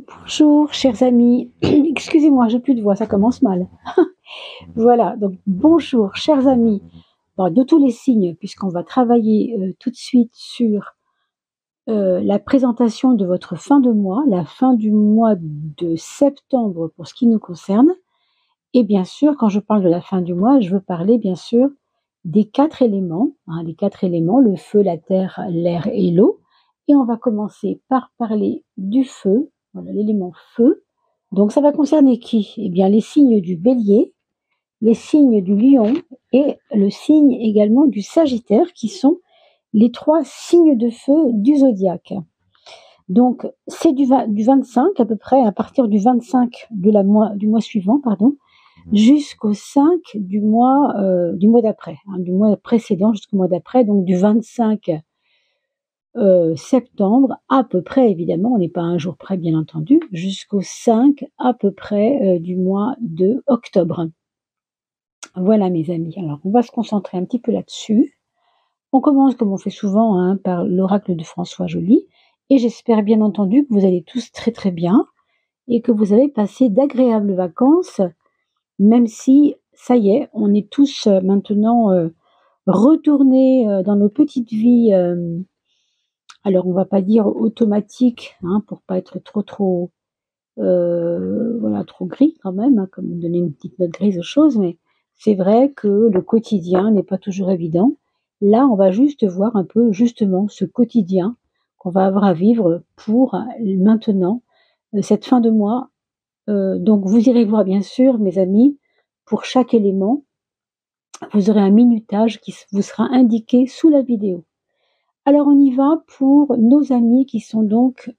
Bonjour, chers amis. Excusez-moi, j'ai plus de voix, ça commence mal. Voilà, donc bonjour, chers amis. Bon, de tous les signes, puisqu'on va travailler tout de suite sur la présentation de votre fin de mois, la fin du mois de septembre pour ce qui nous concerne. Et bien sûr, quand je parle de la fin du mois, je veux parler bien sûr des 4 éléments, les 4 éléments, le feu, la terre, l'air et l'eau. Et on va commencer par parler du feu, voilà l'élément feu. Donc ça va concerner qui? Eh bien les signes du Bélier, les signes du Lion et le signe également du Sagittaire, qui sont les 3 signes de feu du zodiaque. Donc c'est du 25 à peu près, à partir du 25 du mois suivant, pardon, jusqu'au 5 du mois d'après, du mois précédent jusqu'au mois d'après, donc du 25 septembre à peu près, évidemment, on n'est pas à un jour près bien entendu, jusqu'au 5 à peu près du mois de octobre. Voilà mes amis, alors on va se concentrer un petit peu là-dessus. On commence comme on fait souvent par l'oracle de François Joly, et j'espère bien entendu que vous allez tous très très bien et que vous avez passé d'agréables vacances, même si, ça y est, on est tous maintenant retournés dans nos petites vies, alors on va pas dire automatique, pour pas être trop trop gris quand même, comme donner une petite note grise aux choses, mais c'est vrai que le quotidien n'est pas toujours évident. Là, on va juste voir un peu justement ce quotidien qu'on va avoir à vivre pour maintenant, cette fin de mois. Donc vous irez voir bien sûr, mes amis, pour chaque élément, vous aurez un minutage qui vous sera indiqué sous la vidéo. Alors on y va pour nos amis qui sont donc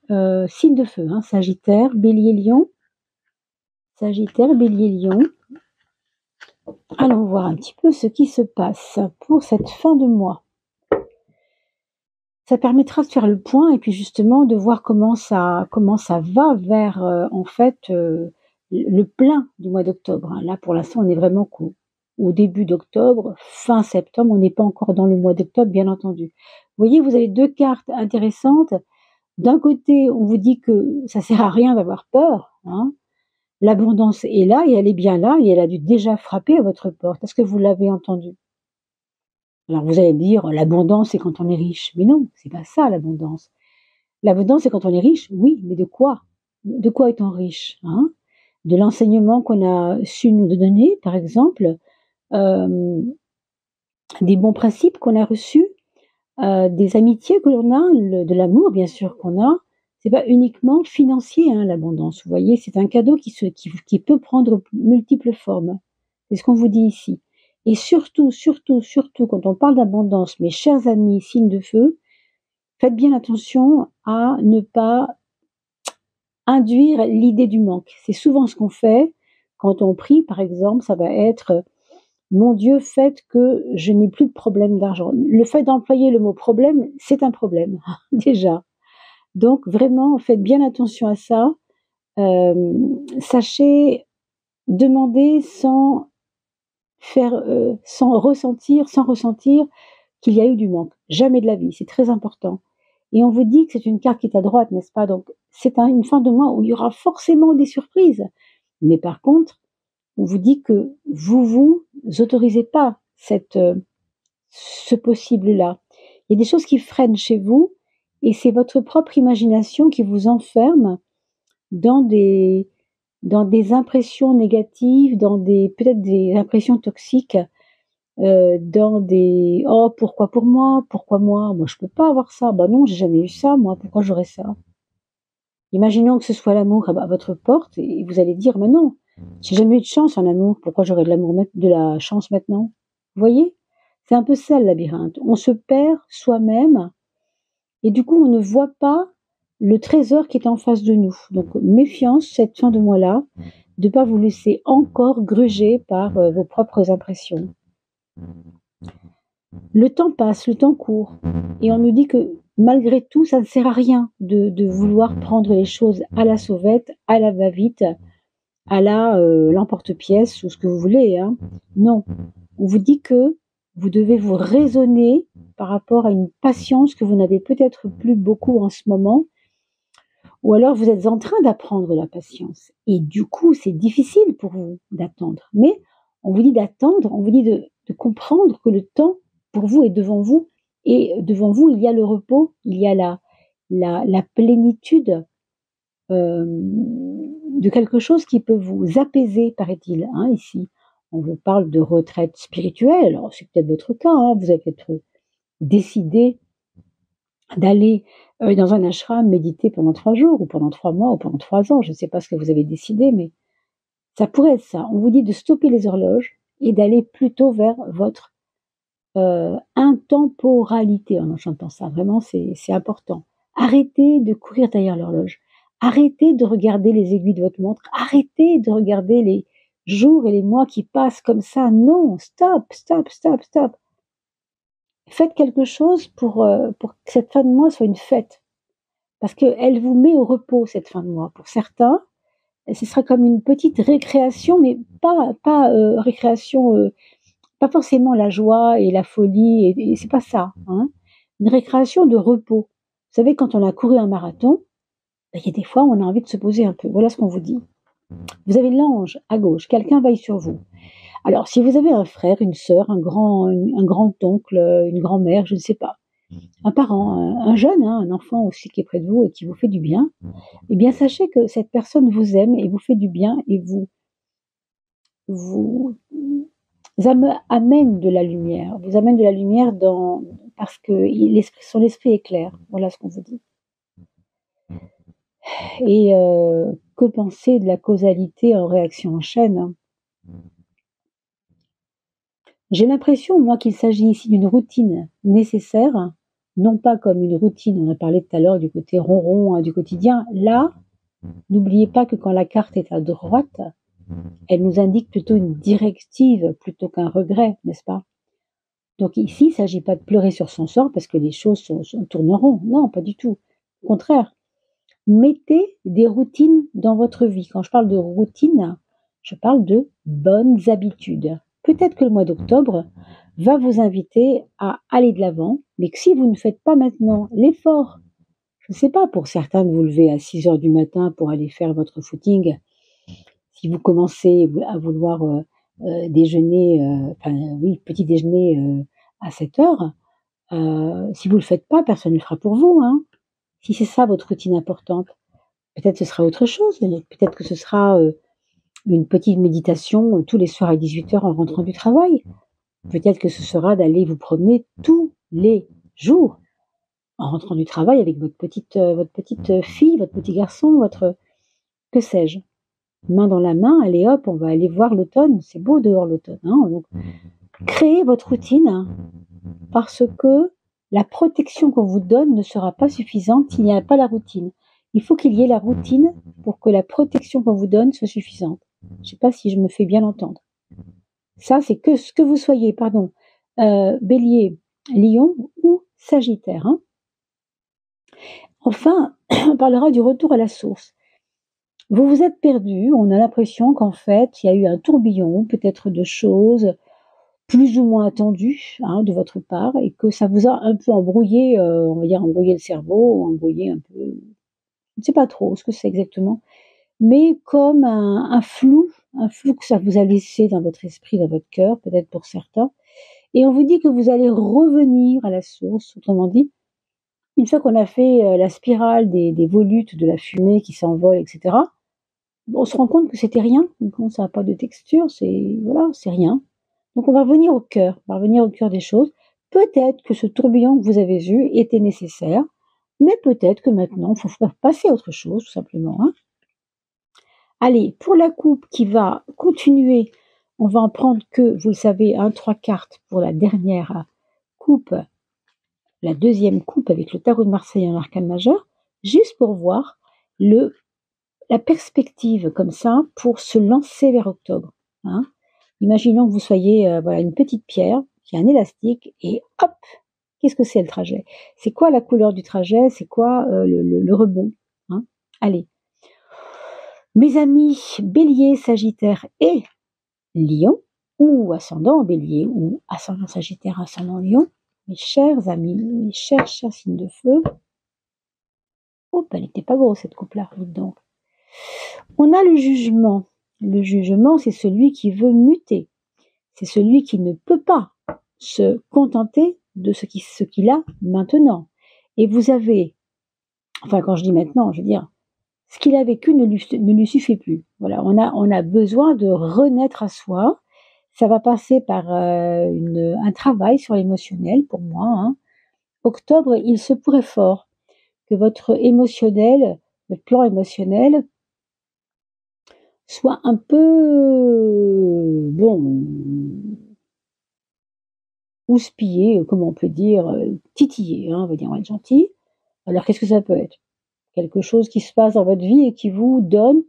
signes de feu, Sagittaire, Bélier, Lion. Sagittaire, Bélier, Lion. Allons voir un petit peu ce qui se passe pour cette fin de mois. Ça permettra de faire le point et puis justement de voir comment ça va vers le plein du mois d'octobre. Là pour l'instant on est vraiment au début d'octobre, fin septembre, on n'est pas encore dans le mois d'octobre bien entendu. Vous voyez, vous avez 2 cartes intéressantes. D'un côté, on vous dit que ça sert à rien d'avoir peur, L'abondance est là et elle est bien là et elle a dû déjà frapper à votre porte. Est-ce que vous l'avez entendu? Alors vous allez me dire, l'abondance c'est quand on est riche. Mais non, c'est pas ça l'abondance. L'abondance c'est quand on est riche, oui, mais de quoi? De quoi est-on riche, De l'enseignement qu'on a su nous donner, par exemple, des bons principes qu'on a reçus, des amitiés que l'on a, de l'amour bien sûr qu'on a. C'est pas uniquement financier, l'abondance. Vous voyez, c'est un cadeau qui peut prendre multiples formes. C'est ce qu'on vous dit ici. Et surtout, quand on parle d'abondance, mes chers amis, signes de feu, faites bien attention à ne pas induire l'idée du manque. C'est souvent ce qu'on fait quand on prie, par exemple, ça va être mon Dieu, faites que je n'ai plus de problème d'argent. Le fait d'employer le mot problème, c'est un problème, déjà. Donc vraiment, faites bien attention à ça. Sachez demander sans ressentir qu'il y a eu du manque. Jamais de la vie, c'est très important. Et on vous dit que c'est une carte qui est à droite, n'est-ce pas? Donc c'est une fin de mois où il y aura forcément des surprises. Mais par contre, on vous dit que vous autorisez pas ce possible-là. Il y a des choses qui freinent chez vous et c'est votre propre imagination qui vous enferme dans des impressions négatives, peut-être des impressions toxiques, dans des oh pourquoi pour moi, pourquoi moi je peux pas avoir ça, bah non j'ai jamais eu ça moi, pourquoi j'aurais ça? Imaginons que ce soit l'amour à votre porte et vous allez dire mais non, j'ai jamais eu de chance en amour, pourquoi j'aurais de la chance maintenant? Vous voyez? C'est un peu ça le labyrinthe. On se perd soi-même et du coup on ne voit pas le trésor qui est en face de nous. Donc méfiance cette fin de mois-là, de ne pas vous laisser encore gruger par vos propres impressions. Le temps passe, le temps court, et on nous dit que malgré tout, ça ne sert à rien de vouloir prendre les choses à la sauvette, à la va-vite, à la l'emporte-pièce ou ce que vous voulez. Non, on vous dit que vous devez vous raisonner par rapport à une patience que vous n'avez peut-être plus beaucoup en ce moment, Ou alors vous êtes en train d'apprendre la patience. Et du coup, c'est difficile pour vous d'attendre. Mais on vous dit d'attendre, on vous dit de comprendre que le temps pour vous est devant vous. Et devant vous, il y a le repos, il y a la plénitude de quelque chose qui peut vous apaiser, paraît-il, hein, ici. On vous parle de retraite spirituelle, alors c'est peut-être votre cas, hein, vous avez peut-être décidé d'aller dans un ashram méditer pendant 3 jours, ou pendant 3 mois, ou pendant 3 ans, je ne sais pas ce que vous avez décidé, mais ça pourrait être ça. On vous dit de stopper les horloges et d'aller plutôt vers votre intemporalité en chantant ça. Vraiment, c'est important. Arrêtez de courir derrière l'horloge. Arrêtez de regarder les aiguilles de votre montre. Arrêtez de regarder les jours et les mois qui passent comme ça. Non, stop, stop, stop, stop. Faites quelque chose pour que cette fin de mois soit une fête. Parce qu'elle vous met au repos, cette fin de mois. Pour certains, ce sera comme une petite récréation, mais pas récréation, pas forcément la joie et la folie, et c'est pas ça. Hein. Une récréation de repos. Vous savez, quand on a couru un marathon, il y a des fois, on a envie de se poser un peu. Voilà ce qu'on vous dit. Vous avez l'ange à gauche, quelqu'un veille sur vous. Alors, si vous avez un frère, une sœur, un grand-oncle, une grand-mère, je ne sais pas, un parent, un jeune, hein, un enfant aussi qui est près de vous et qui vous fait du bien, eh bien, sachez que cette personne vous aime et vous fait du bien et vous amène de la lumière, vous amène de la lumière parce que son esprit est clair. Voilà ce qu'on vous dit. Et que penser de la causalité en réaction en chaîne, hein. J'ai l'impression, moi, qu'il s'agit ici d'une routine nécessaire, non pas comme une routine, on a parlé tout à l'heure du côté ronron, hein, du quotidien. Là, n'oubliez pas que quand la carte est à droite, elle nous indique plutôt une directive plutôt qu'un regret, n'est-ce pas? Donc ici, il ne s'agit pas de pleurer sur son sort parce que les choses tourneront. Non, pas du tout. Au contraire, mettez des routines dans votre vie. Quand je parle de routine, je parle de bonnes habitudes. Peut-être que le mois d'octobre va vous inviter à aller de l'avant, mais que si vous ne faites pas maintenant l'effort, je ne sais pas, pour certains de vous lever à 6 heures du matin pour aller faire votre footing, si vous commencez à vouloir déjeuner, petit déjeuner à 7 heures, si vous ne le faites pas, personne ne le fera pour vous. Hein. Si c'est ça votre routine importante, peut-être ce sera autre chose. Peut-être que ce sera une petite méditation tous les soirs à 18 heures en rentrant du travail. Peut-être que ce sera d'aller vous promener tous les jours en rentrant du travail avec votre petite fille, votre petit garçon, que sais-je. Main dans la main, allez hop, on va aller voir l'automne. C'est beau dehors l'automne. Hein. Donc, créez votre routine parce que la protection qu'on vous donne ne sera pas suffisante s'il n'y a pas la routine. Il faut qu'il y ait la routine pour que la protection qu'on vous donne soit suffisante. Je ne sais pas si je me fais bien entendre. Ça, c'est que ce que vous soyez, Bélier, Lion ou Sagittaire. Hein. Enfin, on parlera du retour à la source. Vous vous êtes perdu, on a l'impression qu'en fait, il y a eu un tourbillon, peut-être de choses plus ou moins attendues hein, de votre part, et que ça vous a un peu embrouillé, on va dire embrouillé le cerveau, embrouillé un peu, je ne sais pas trop ce que c'est exactement, mais comme un flou que ça vous a laissé dans votre esprit, dans votre cœur, peut-être pour certains, et on vous dit que vous allez revenir à la source, autrement dit, une fois qu'on a fait la spirale des volutes, de la fumée qui s'envole, etc., on se rend compte que c'était rien, ça n'a pas de texture, c'est rien. Donc on va revenir au cœur, des choses. Peut-être que ce tourbillon que vous avez eu était nécessaire, mais peut-être que maintenant, il faut passer à autre chose, tout simplement. Hein. Allez, pour la coupe qui va continuer, on va en prendre que, vous le savez, 3 cartes pour la dernière coupe, la deuxième coupe avec le tarot de Marseille en arcane majeur, juste pour voir la perspective comme ça pour se lancer vers octobre. Hein. Imaginons que vous soyez une petite pierre qui a un élastique et hop, qu'est-ce que c'est le trajet? C'est quoi la couleur du trajet? C'est quoi le rebond? Hein. Allez, mes amis Bélier, Sagittaire et Lion, ou ascendant Bélier, ou ascendant Sagittaire, ascendant Lion, mes chers amis, mes chers signes de feu, Oh, elle n'était pas grosse cette coupe-là, dites donc. On a le jugement. Le jugement, c'est celui qui veut muter. C'est celui qui ne peut pas se contenter de ce qu'il a maintenant. Et vous avez, enfin quand je dis maintenant, je veux dire, ce qu'il a vécu ne lui suffit plus. Voilà, on a besoin de renaître à soi. Ça va passer par un travail sur l'émotionnel pour moi. Hein. Octobre, il se pourrait fort que votre plan émotionnel, soit un peu, bon, houspillé, comment on peut dire, titillé, hein, on va être gentil. Alors qu'est-ce que ça peut être? Quelque chose qui se passe dans votre vie et qui vous donne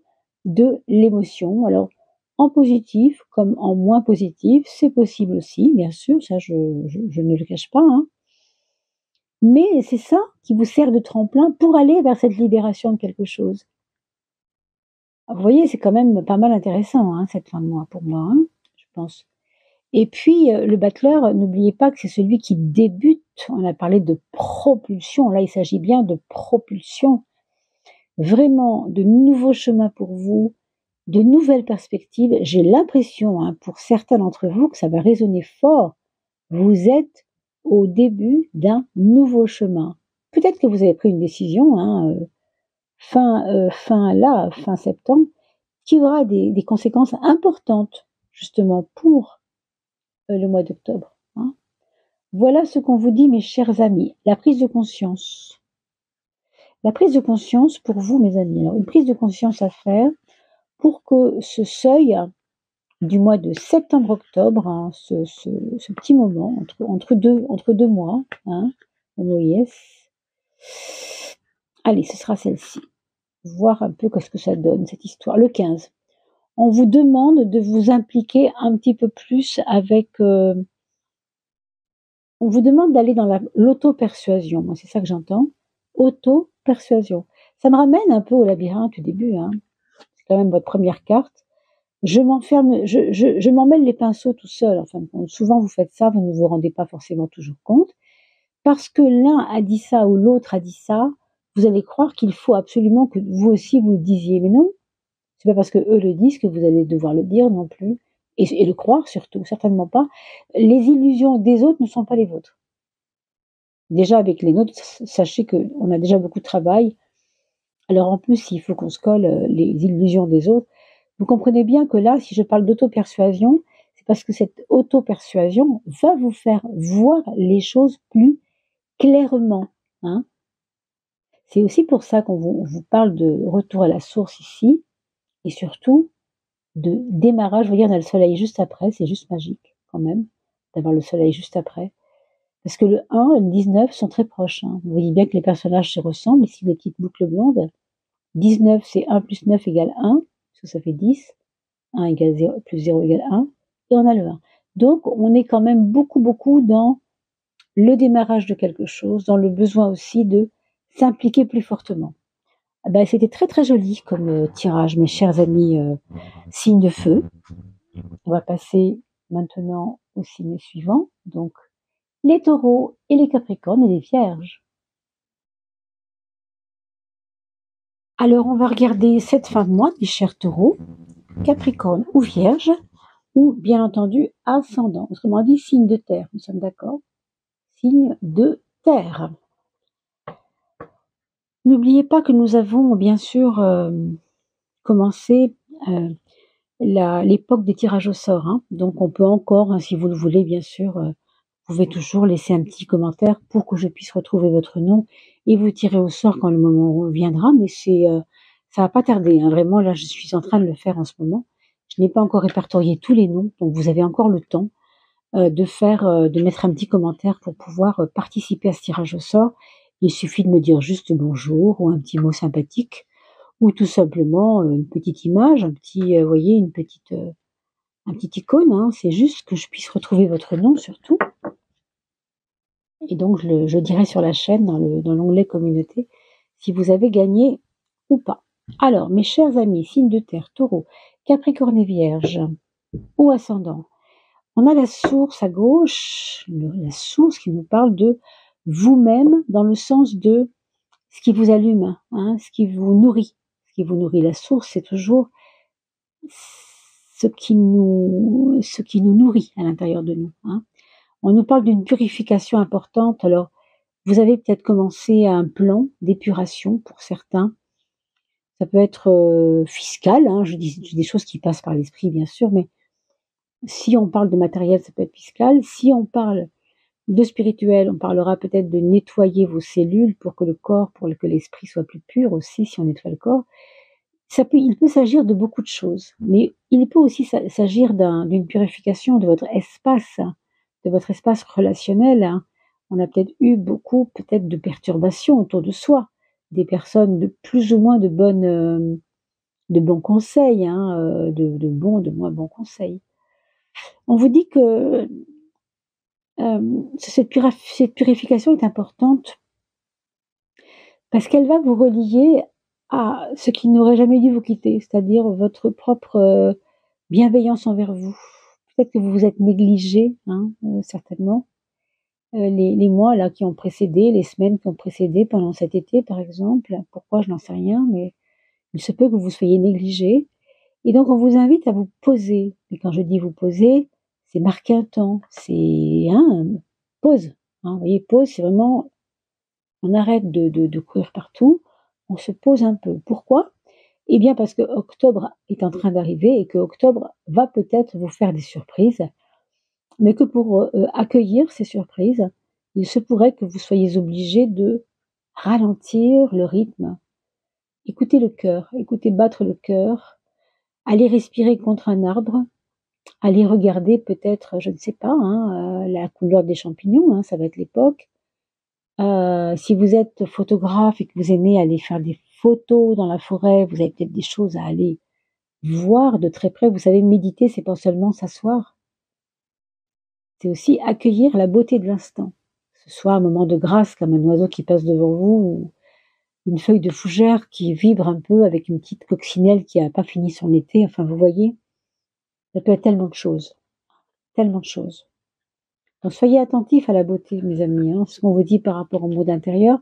de l'émotion. Alors, en positif comme en moins positif, c'est possible aussi, bien sûr, ça je ne le cache pas. Hein. Mais c'est ça qui vous sert de tremplin pour aller vers cette libération de quelque chose. Vous voyez, c'est quand même pas mal intéressant, hein, cette fin de mois pour moi, hein, je pense. Et puis, le battleur, n'oubliez pas que c'est celui qui débute. On a parlé de propulsion. Là, il s'agit bien de propulsion. Vraiment, de nouveaux chemins pour vous, de nouvelles perspectives. J'ai l'impression, hein, pour certains d'entre vous, que ça va résonner fort. Vous êtes au début d'un nouveau chemin. Peut-être que vous avez pris une décision, hein, fin septembre, qui aura des conséquences importantes, justement, pour le mois d'octobre. Hein. Voilà ce qu'on vous dit, mes chers amis. La prise de conscience. La prise de conscience pour vous, mes amis. Alors, une prise de conscience à faire pour que ce seuil du mois de septembre-octobre, hein, ce petit moment entre deux mois, hein, MOIS. Allez, ce sera celle-ci. Voir un peu ce que ça donne, cette histoire. Le 15. On vous demande de vous impliquer un petit peu plus avec... on vous demande d'aller dans l'auto-persuasion. Moi, c'est ça que j'entends. Auto-persuasion. Ça me ramène un peu au labyrinthe au début. Hein. C'est quand même votre première carte. Je m'emmêle les pinceaux tout seul. Enfin, souvent, vous faites ça, vous ne vous rendez pas forcément toujours compte. Parce que l'un a dit ça ou l'autre a dit ça, vous allez croire qu'il faut absolument que vous aussi vous le disiez. Mais non, c'est pas parce que eux le disent que vous allez devoir le dire non plus. Et le croire surtout, certainement pas. Les illusions des autres ne sont pas les vôtres. Déjà avec les nôtres, sachez qu'on a déjà beaucoup de travail. Alors en plus, il faut qu'on se colle les illusions des autres. Vous comprenez bien que là, si je parle d'auto-persuasion, c'est parce que cette auto-persuasion va vous faire voir les choses plus clairement. Hein. C'est aussi pour ça qu'on vous parle de retour à la source ici, et surtout de démarrage. Vous voyez, on a le soleil juste après, c'est juste magique quand même, d'avoir le soleil juste après. Parce que le 1 et le 19 sont très proches. Hein. Vous voyez bien que les personnages se ressemblent, ici les petites boucles blondes. 19, c'est 1 plus 9 égale 1, parce que ça fait 10. 1 égale 0, plus 0 égale 1, et on a le 1. Donc, on est quand même beaucoup dans le démarrage de quelque chose, dans le besoin aussi de s'impliquer plus fortement. Ben, c'était très joli comme tirage, mes chers amis signes de feu. On va passer maintenant au signe suivant, donc les taureaux et les capricornes et les vierges. Alors, on va regarder cette fin de mois, mes chers taureaux, capricorne ou vierge, ou bien entendu ascendant, autrement dit signe de terre, nous sommes d'accord? Signe de terre. N'oubliez pas que nous avons bien sûr commencé l'époque des tirages au sort, hein. Donc on peut encore, hein, si vous le voulez bien sûr, vous pouvez toujours laisser un petit commentaire pour que je puisse retrouver votre nom et vous tirer au sort quand le moment viendra, mais ça va pas tarder, hein. Vraiment là je suis en train de le faire en ce moment. Je n'ai pas encore répertorié tous les noms, donc vous avez encore le temps de mettre un petit commentaire pour pouvoir participer à ce tirage au sort. Il suffit de me dire juste bonjour ou un petit mot sympathique ou tout simplement une petite image, voyez, un petit icône. Hein. C'est juste que je puisse retrouver votre nom surtout. Et donc je dirai sur la chaîne dans l'onglet communauté si vous avez gagné ou pas. Alors, mes chers amis, signes de terre, taureau, capricorne et vierge ou ascendant. On a la source à gauche, la source qui nous parle de vous-même dans le sens de ce qui vous allume, hein, ce qui vous nourrit. Ce qui vous nourrit. La source, c'est toujours ce qui nous nourrit à l'intérieur de nous, hein. On nous parle d'une purification importante. Alors, vous avez peut-être commencé un plan d'épuration pour certains. Ça peut être fiscal, hein, je dis des choses qui passent par l'esprit, bien sûr, mais si on parle de matériel, ça peut être fiscal. Si on parle de spirituel, on parlera peut-être de nettoyer vos cellules pour que le corps, pour que l'esprit soit plus pur aussi, si on nettoie le corps. Il peut s'agir de beaucoup de choses, mais il peut aussi s'agir d'une purification de votre espace relationnel, hein. On a peut-être eu beaucoup, peut-être, de perturbations autour de soi, des personnes de plus ou moins de bons conseils, hein, de bons, de moins bons conseils. On vous dit que cette purification est importante parce qu'elle va vous relier à ce qui n'aurait jamais dû vous quitter, c'est-à-dire votre propre bienveillance envers vous. Peut-être que vous vous êtes négligé, hein, certainement. Les mois là qui ont précédé, les semaines qui ont précédé pendant cet été par exemple, pourquoi je n'en sais rien, mais il se peut que vous soyez négligé. Et donc on vous invite à vous poser. Et quand je dis vous poser, c'est marquer un temps, c'est pause. Hein, vous voyez, pause, c'est vraiment on arrête de courir partout, on se pose un peu. Pourquoi? Eh bien parce que octobre est en train d'arriver et que octobre va peut-être vous faire des surprises, mais que pour accueillir ces surprises, il se pourrait que vous soyez obligé de ralentir le rythme. Écoutez le cœur, écoutez battre le cœur, allez respirer contre un arbre, allez regarder peut-être, je ne sais pas, hein, la couleur des champignons, hein, ça va être l'époque. Si vous êtes photographe et que vous aimez aller faire des photos dans la forêt, vous avez peut-être des choses à aller voir de très près. Vous savez, méditer, c'est pas seulement s'asseoir, c'est aussi accueillir la beauté de l'instant. Que ce soit un moment de grâce comme un oiseau qui passe devant vous ou une feuille de fougère qui vibre un peu avec une petite coccinelle qui a pas fini son été. Enfin, vous voyez, ça peut être tellement de choses, tellement de choses. Donc soyez attentifs à la beauté, mes amis, hein, ce qu'on vous dit par rapport au monde intérieur.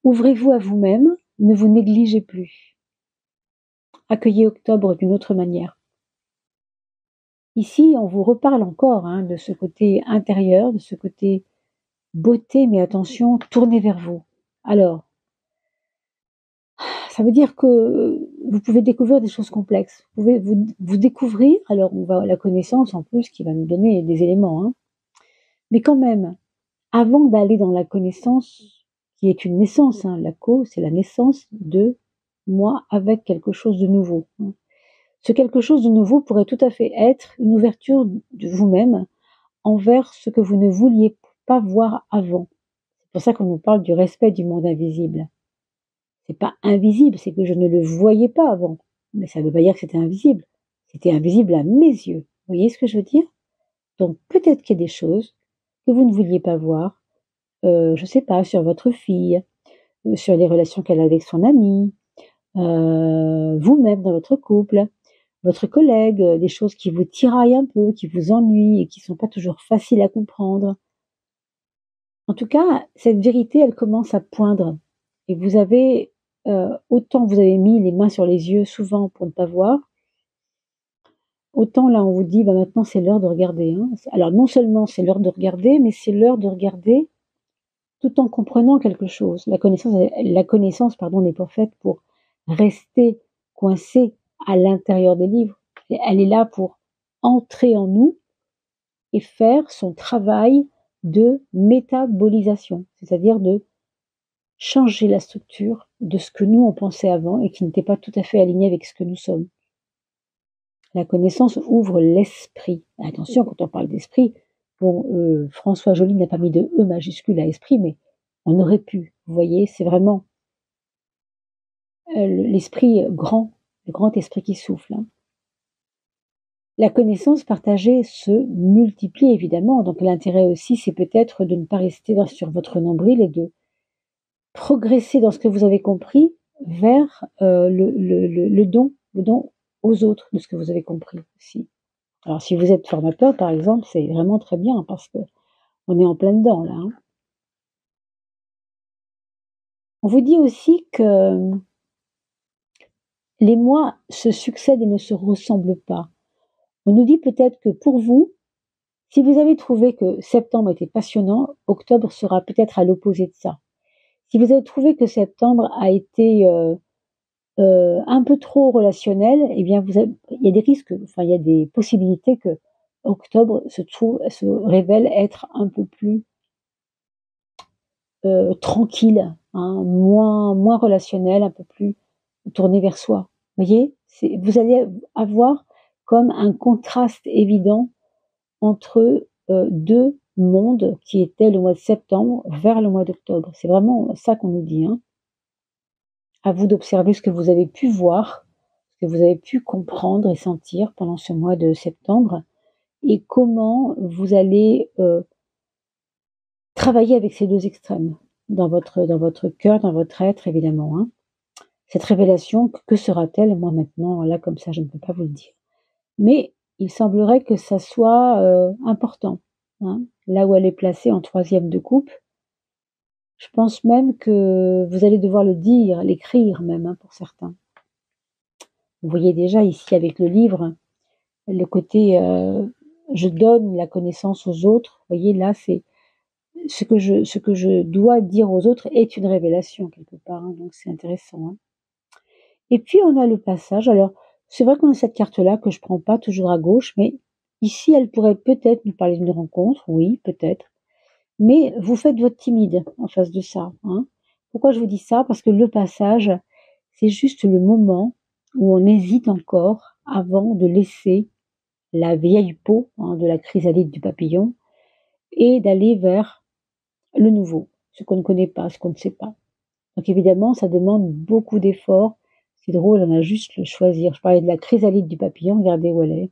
Ouvrez-vous à vous-même, ne vous négligez plus. Accueillez octobre d'une autre manière. Ici, on vous reparle encore hein, de ce côté intérieur, de ce côté beauté, mais attention, tournez vers vous. Alors, ça veut dire que vous pouvez découvrir des choses complexes. Vous pouvez vous découvrir, alors on va la connaissance en plus qui va nous donner des éléments, hein. Mais quand même, avant d'aller dans la connaissance, qui est une naissance, hein, la co, c'est la naissance de moi avec quelque chose de nouveau, hein. Ce quelque chose de nouveau pourrait tout à fait être une ouverture de vous-même envers ce que vous ne vouliez pas voir avant. C'est pour ça qu'on nous parle du respect du monde invisible. C'est pas invisible, c'est que je ne le voyais pas avant. Mais ça ne veut pas dire que c'était invisible. C'était invisible à mes yeux. Vous voyez ce que je veux dire? Donc peut-être qu'il y a des choses que vous ne vouliez pas voir, je sais pas, sur votre fille, sur les relations qu'elle a avec son ami, vous-même dans votre couple, votre collègue, des choses qui vous tiraillent un peu, qui vous ennuient et qui sont pas toujours faciles à comprendre. En tout cas, cette vérité, elle commence à poindre et vous avez, autant vous avez mis les mains sur les yeux souvent pour ne pas voir, autant là on vous dit: «Bah, maintenant c'est l'heure de regarder», hein. Alors non seulement c'est l'heure de regarder, mais c'est l'heure de regarder tout en comprenant quelque chose. La connaissance pardon, n'est pas faite pour rester coincée à l'intérieur des livres. Elle est là pour entrer en nous et faire son travail de métabolisation, c'est-à-dire de changer la structure de ce que nous on pensait avant et qui n'était pas tout à fait aligné avec ce que nous sommes. La connaissance ouvre l'esprit. Attention, quand on parle d'esprit, bon, François Joly n'a pas mis de E majuscule à esprit, mais on aurait pu. Vous voyez, c'est vraiment l'esprit grand, le grand esprit qui souffle, hein. La connaissance partagée se multiplie évidemment, donc l'intérêt aussi, c'est peut-être de ne pas rester sur votre nombril et de progresser dans ce que vous avez compris vers le don aux autres de ce que vous avez compris aussi. Alors si vous êtes formateur par exemple, c'est vraiment très bien parce que on est en plein dedans là, hein. On vous dit aussi que les mois se succèdent et ne se ressemblent pas. On nous dit peut-être que pour vous, si vous avez trouvé que septembre était passionnant, octobre sera peut-être à l'opposé de ça. Si vous avez trouvé que septembre a été un peu trop relationnel, eh bien il y a des risques, enfin il y a des possibilités que octobre se révèle être un peu plus tranquille, hein, moins relationnel, un peu plus tourné vers soi. Vous voyez, vous allez avoir comme un contraste évident entre deux mondes qui étaient le mois de septembre vers le mois d'octobre. C'est vraiment ça qu'on nous dit, hein. À vous d'observer ce que vous avez pu voir, ce que vous avez pu comprendre et sentir pendant ce mois de septembre, et comment vous allez travailler avec ces deux extrêmes dans votre cœur, dans votre être, évidemment, hein. Cette révélation, que sera-t-elle? Moi maintenant, là comme ça, je ne peux pas vous le dire. Mais il semblerait que ça soit important, hein. Là où elle est placée en troisième de coupe, je pense même que vous allez devoir le dire, l'écrire même, hein, pour certains. Vous voyez déjà ici avec le livre, le côté je donne la connaissance aux autres. Vous voyez là, c'est ce que je dois dire aux autres est une révélation quelque part, hein, donc c'est intéressant, hein. Et puis on a le passage. Alors c'est vrai qu'on a cette carte-là que je prends pas toujours à gauche, mais ici elle pourrait peut-être nous parler d'une rencontre, oui, peut-être. Mais vous faites votre timide en face de ça, hein. Pourquoi je vous dis ça? Parce que le passage, c'est juste le moment où on hésite encore avant de laisser la vieille peau, hein, de la chrysalide du papillon et d'aller vers le nouveau, ce qu'on ne connaît pas, ce qu'on ne sait pas. Donc évidemment, ça demande beaucoup d'efforts. C'est drôle, on a juste le choisir. Je parlais de la chrysalide du papillon, regardez où elle est.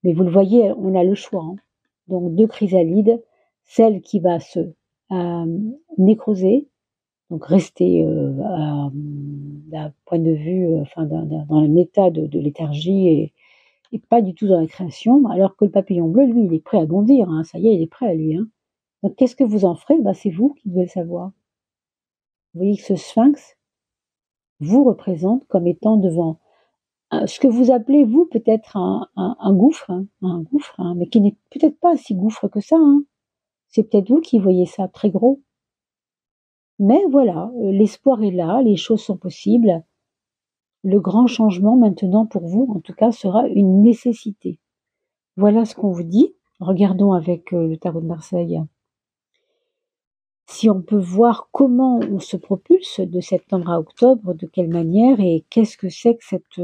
Mais vous le voyez, on a le choix, hein. Donc deux chrysalides, celle qui va se nécroser, donc rester d'un point de vue, enfin dans un état de léthargie et pas du tout dans la création, alors que le papillon bleu, lui, il est prêt à bondir, hein. Ça y est, il est prêt, lui, hein. Donc qu'est-ce que vous en ferez? Bah, c'est vous qui devez le savoir. Vous voyez que ce sphinx vous représente comme étant devant ce que vous appelez, vous, peut-être un gouffre, hein, mais qui n'est peut-être pas si gouffre que ça, hein. C'est peut-être vous qui voyez ça très gros. Mais voilà, l'espoir est là, les choses sont possibles. Le grand changement maintenant pour vous, en tout cas, sera une nécessité. Voilà ce qu'on vous dit. Regardons avec le tarot de Marseille si on peut voir comment on se propulse de septembre à octobre, de quelle manière et qu'est-ce que c'est que cette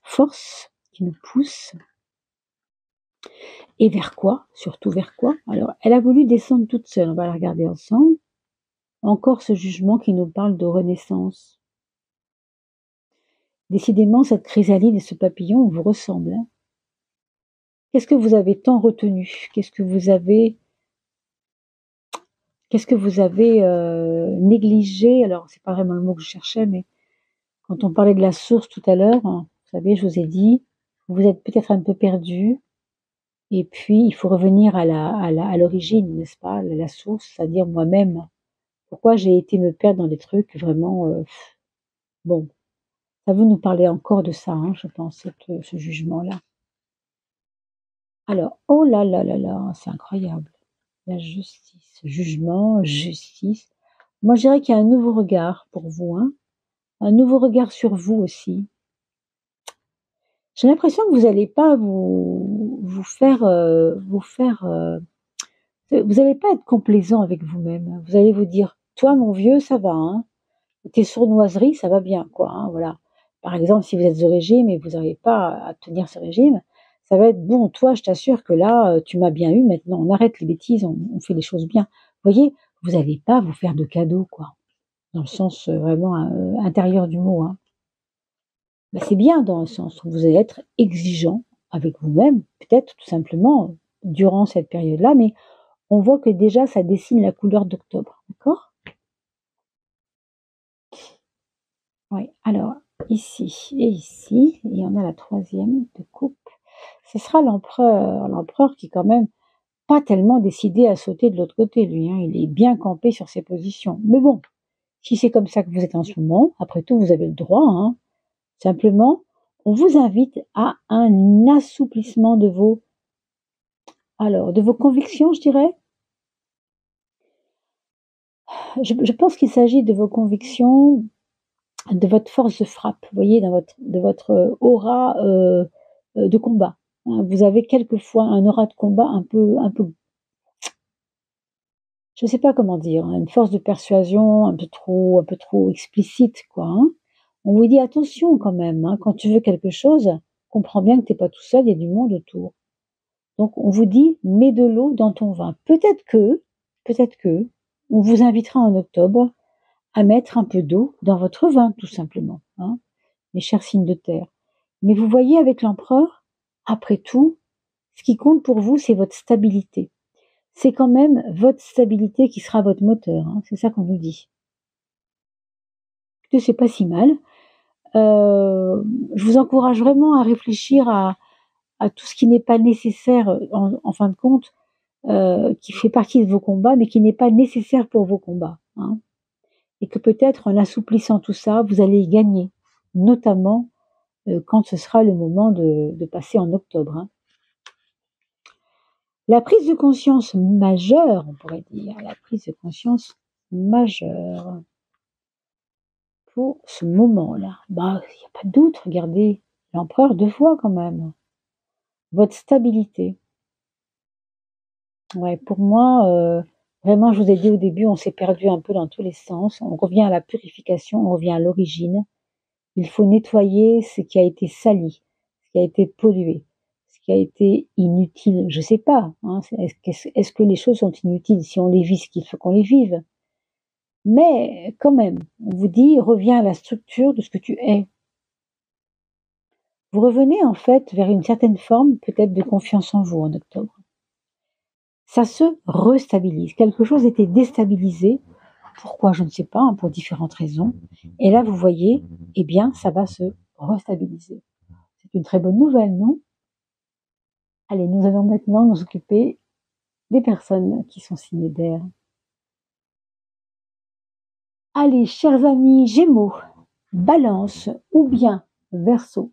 force qui nous pousse et vers quoi, surtout vers quoi. Alors, elle a voulu descendre toute seule, on va la regarder ensemble. Encore ce jugement qui nous parle de renaissance. Décidément, cette chrysalide et ce papillon vous ressemblent, hein. Qu'est-ce que vous avez tant retenu? Qu'est-ce que vous avez négligé? Alors, c'est pas vraiment le mot que je cherchais, mais quand on parlait de la source tout à l'heure, hein, vous savez, je vous ai dit, vous êtes peut-être un peu perdu, et puis il faut revenir à l'origine, n'est-ce pas? La source, c'est-à-dire moi-même. Pourquoi j'ai été me perdre dans des trucs vraiment, bon, ça veut nous parler encore de ça, hein, je pense, ce jugement-là. Alors, oh là là là là, c'est incroyable. La justice, jugement, justice. Moi, je dirais qu'il y a un nouveau regard pour vous, hein, un nouveau regard sur vous aussi. J'ai l'impression que vous n'allez pas vous allez pas être complaisant avec vous-même. Vous allez vous dire, toi, mon vieux, ça va, hein. Tes sournoiseries, ça va bien, quoi, hein, voilà. Par exemple, si vous êtes au régime et vous n'arrivez pas à tenir ce régime, ça va être bon, toi, je t'assure que là, tu m'as bien eu, maintenant, on arrête les bêtises, on fait les choses bien. Vous voyez, vous n'allez pas vous faire de cadeaux, quoi, dans le sens vraiment intérieur du mot, hein. Bah, c'est bien dans le sens où vous allez être exigeant avec vous-même, peut-être tout simplement durant cette période-là, mais on voit que déjà ça dessine la couleur d'octobre, d'accord? Oui, alors ici, et on a la troisième de coupe. Ce sera l'empereur qui quand même pas tellement décidé à sauter de l'autre côté, lui, hein, il est bien campé sur ses positions. Mais bon, Si c'est comme ça que vous êtes en ce moment, après tout, vous avez le droit, hein. Simplement, on vous invite à un assouplissement de vos convictions, je dirais. Je pense qu'il s'agit de vos convictions, de votre force de frappe, vous voyez, de votre aura de combat. Hein. Vous avez quelquefois un aura de combat je ne sais pas comment dire, hein, une force de persuasion un peu trop explicite, quoi. Hein. On vous dit attention quand même, hein, quand tu veux quelque chose, comprends bien que tu n'es pas tout seul, il y a du monde autour. Donc on vous dit mets de l'eau dans ton vin. Peut-être que, on vous invitera en octobre à mettre un peu d'eau dans votre vin, tout simplement, hein, mes chers signes de terre. Mais vous voyez, avec l'empereur, après tout, ce qui compte pour vous, c'est votre stabilité. C'est quand même votre stabilité qui sera votre moteur, hein, c'est ça qu'on nous dit. C'est pas si mal. Je vous encourage vraiment à réfléchir à tout ce qui n'est pas nécessaire en fin de compte, qui fait partie de vos combats, mais qui n'est pas nécessaire pour vos combats. Hein. Et que peut-être en assouplissant tout ça, vous allez y gagner, notamment quand ce sera le moment de passer en octobre. Hein. La prise de conscience majeure, on pourrait dire, la prise de conscience majeure pour ce moment-là. Bah, il n'y a pas de doute, regardez, l'empereur 2 fois quand même. Votre stabilité. Ouais, pour moi, vraiment, je vous ai dit au début, on s'est perdu un peu dans tous les sens. On revient à la purification, on revient à l'origine. Il faut nettoyer ce qui a été sali, ce qui a été pollué, ce qui a été inutile. Je sais pas, hein, est-ce que les choses sont inutiles? Si on les vit, ce qu'il faut qu'on les vive. Mais quand même, on vous dit, reviens à la structure de ce que tu es. Vous revenez en fait vers une certaine forme peut-être de confiance en vous en octobre. Ça se restabilise. Quelque chose était déstabilisé. Pourquoi? Je ne sais pas, hein, pour différentes raisons. Et là, vous voyez, eh bien, ça va se restabiliser. C'est une très bonne nouvelle, non? Allez, nous allons maintenant nous occuper des personnes qui sont signes d'air. Allez, chers amis Gémeaux, Balance ou bien Verseau,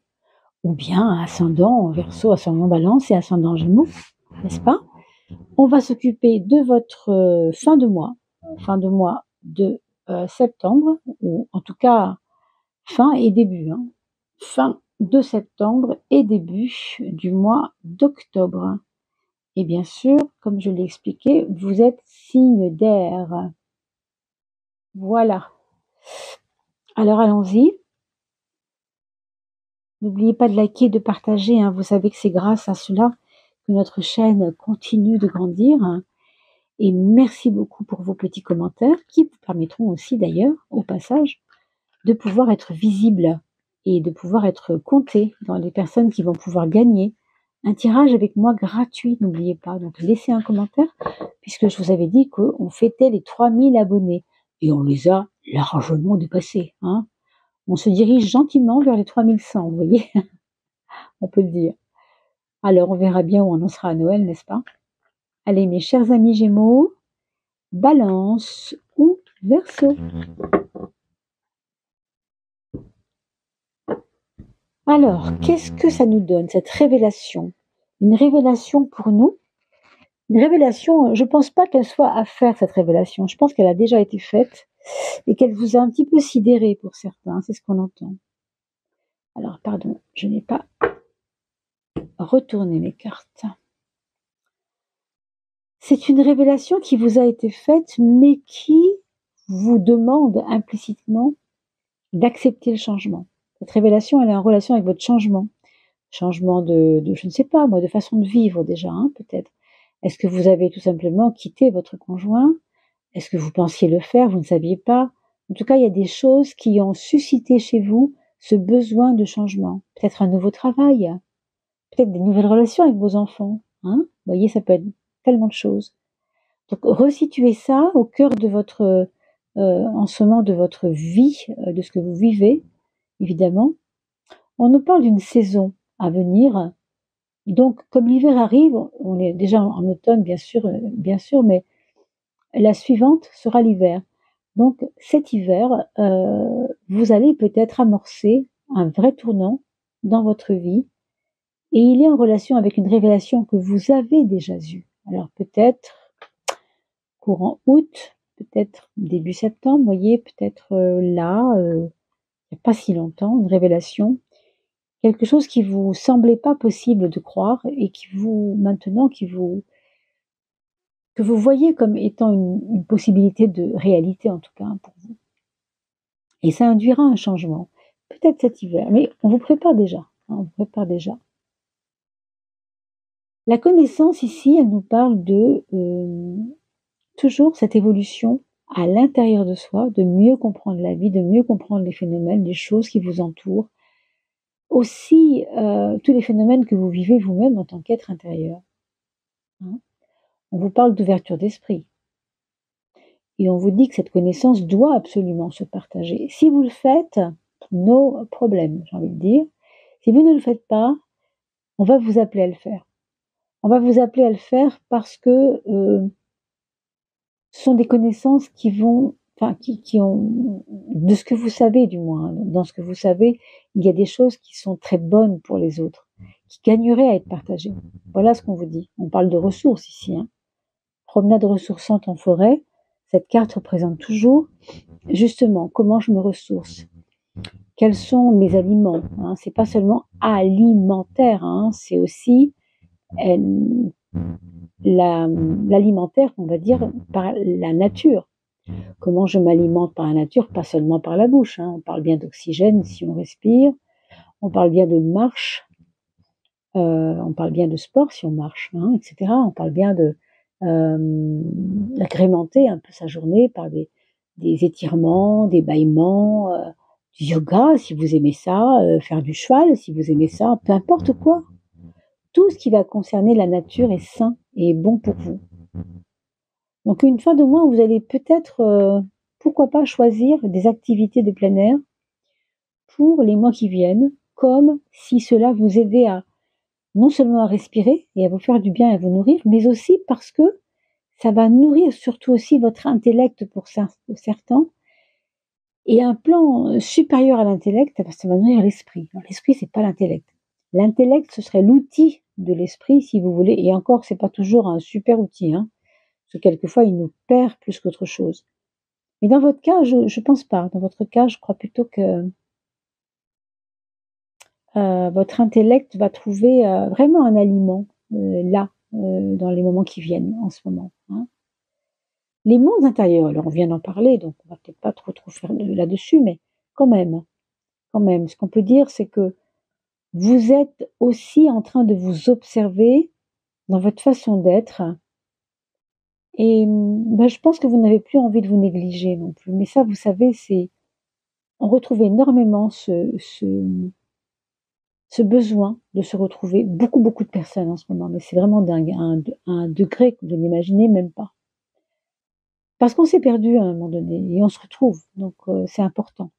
ou bien ascendant Verseau, ascendant Balance et ascendant Gémeaux, n'est-ce pas? On va s'occuper de votre fin de mois de septembre, ou en tout cas fin et début, hein. Fin de septembre et début du mois d'octobre. Et bien sûr, comme je l'ai expliqué, vous êtes signe d'air. Voilà. Alors allons-y. N'oubliez pas de liker, de partager. Hein. Vous savez que c'est grâce à cela que notre chaîne continue de grandir. Hein. Et merci beaucoup pour vos petits commentaires qui vous permettront aussi d'ailleurs, au passage, de pouvoir être visible et de pouvoir être compté dans les personnes qui vont pouvoir gagner un tirage avec moi gratuit, n'oubliez pas. Donc laissez un commentaire, puisque je vous avais dit qu'on fêtait les 3000 abonnés et on les a largement dépassés. Hein. On se dirige gentiment vers les 3100, vous voyez, on peut le dire. Alors on verra bien où on en sera à Noël, n'est-ce pas? Allez, mes chers amis Gémeaux, Balance ou Verseau. Alors, qu'est-ce que ça nous donne, cette révélation? Une révélation pour nous? Une révélation, je ne pense pas qu'elle soit à faire, cette révélation. Je pense qu'elle a déjà été faite et qu'elle vous a un petit peu sidéré pour certains, c'est ce qu'on entend. Alors, pardon, je n'ai pas retourné mes cartes. C'est une révélation qui vous a été faite, mais qui vous demande implicitement d'accepter le changement. Cette révélation, elle est en relation avec votre changement. Changement de je ne sais pas moi, de façon de vivre déjà, hein, peut-être. Est-ce que vous avez tout simplement quitté votre conjoint? Est-ce que vous pensiez le faire, vous ne saviez pas? En tout cas, il y a des choses qui ont suscité chez vous ce besoin de changement. Peut-être un nouveau travail, peut-être des nouvelles relations avec vos enfants. Hein? Vous voyez, ça peut être tellement de choses. Donc, resituez ça au cœur de votre, en ce moment de votre vie, de ce que vous vivez, évidemment. On nous parle d'une saison à venir. Donc, comme l'hiver arrive, on est déjà en automne, bien sûr, mais la suivante sera l'hiver. Donc cet hiver, vous allez peut-être amorcer un vrai tournant dans votre vie et il est en relation avec une révélation que vous avez déjà eue. Alors peut-être courant août, peut-être début septembre, vous voyez, peut-être là, il n'y a pas si longtemps, une révélation, quelque chose qui vous semblait pas possible de croire et qui vous, maintenant, que vous voyez comme étant une possibilité de réalité en tout cas pour vous. Et ça induira un changement, peut-être cet hiver, mais on vous prépare déjà, hein, on vous prépare déjà. La connaissance ici, elle nous parle de toujours cette évolution à l'intérieur de soi, de mieux comprendre la vie, de mieux comprendre les phénomènes, les choses qui vous entourent, aussi tous les phénomènes que vous vivez vous-même en tant qu'être intérieur. Hein. On vous parle d'ouverture d'esprit. Et on vous dit que cette connaissance doit absolument se partager. Si vous le faites, no problème, j'ai envie de dire. Si vous ne le faites pas, on va vous appeler à le faire. On va vous appeler à le faire parce que ce sont des connaissances qui vont, enfin, qui ont, de ce que vous savez du moins, dans ce que vous savez, il y a des choses qui sont très bonnes pour les autres, qui gagneraient à être partagées. Voilà ce qu'on vous dit. On parle de ressources ici. Hein. Promenade ressourçante en forêt, cette carte représente toujours justement comment je me ressource. Quels sont mes aliments, hein. C'est pas seulement alimentaire, hein, c'est aussi l'alimentaire, on va dire, par la nature. Comment je m'alimente par la nature, pas seulement par la bouche. Hein. On parle bien d'oxygène si on respire, on parle bien de marche, on parle bien de sport si on marche, hein, etc. On parle bien de agrémenter un peu sa journée par des étirements, des bâillements, du yoga si vous aimez ça, faire du cheval si vous aimez ça, peu importe quoi. Tout ce qui va concerner la nature est sain et est bon pour vous. Donc une fin de mois, vous allez peut-être, pourquoi pas, choisir des activités de plein air pour les mois qui viennent, comme si cela vous aidait à non seulement à respirer et à vous faire du bien et à vous nourrir, mais aussi parce que ça va nourrir surtout aussi votre intellect pour certains. Et un plan supérieur à l'intellect, ça va nourrir l'esprit. L'esprit, c'est pas l'intellect. L'intellect, ce serait l'outil de l'esprit, si vous voulez. Et encore, c'est pas toujours un super outil, hein, parce que quelquefois, il nous perd plus qu'autre chose. Mais dans votre cas, je pense pas. Dans votre cas, je crois plutôt que votre intellect va trouver vraiment un aliment là, dans les moments qui viennent en ce moment. Hein. Les mondes intérieurs, alors on vient d'en parler, donc on va peut-être pas trop faire là-dessus, mais quand même, ce qu'on peut dire, c'est que vous êtes aussi en train de vous observer dans votre façon d'être, et je pense que vous n'avez plus envie de vous négliger non plus. Mais ça, vous savez, on retrouve énormément ce besoin de se retrouver. Beaucoup, beaucoup de personnes en ce moment, mais c'est vraiment dingue, à un degré que vous n'imaginez même pas. Parce qu'on s'est perdu à un moment donné et on se retrouve, donc c'est important.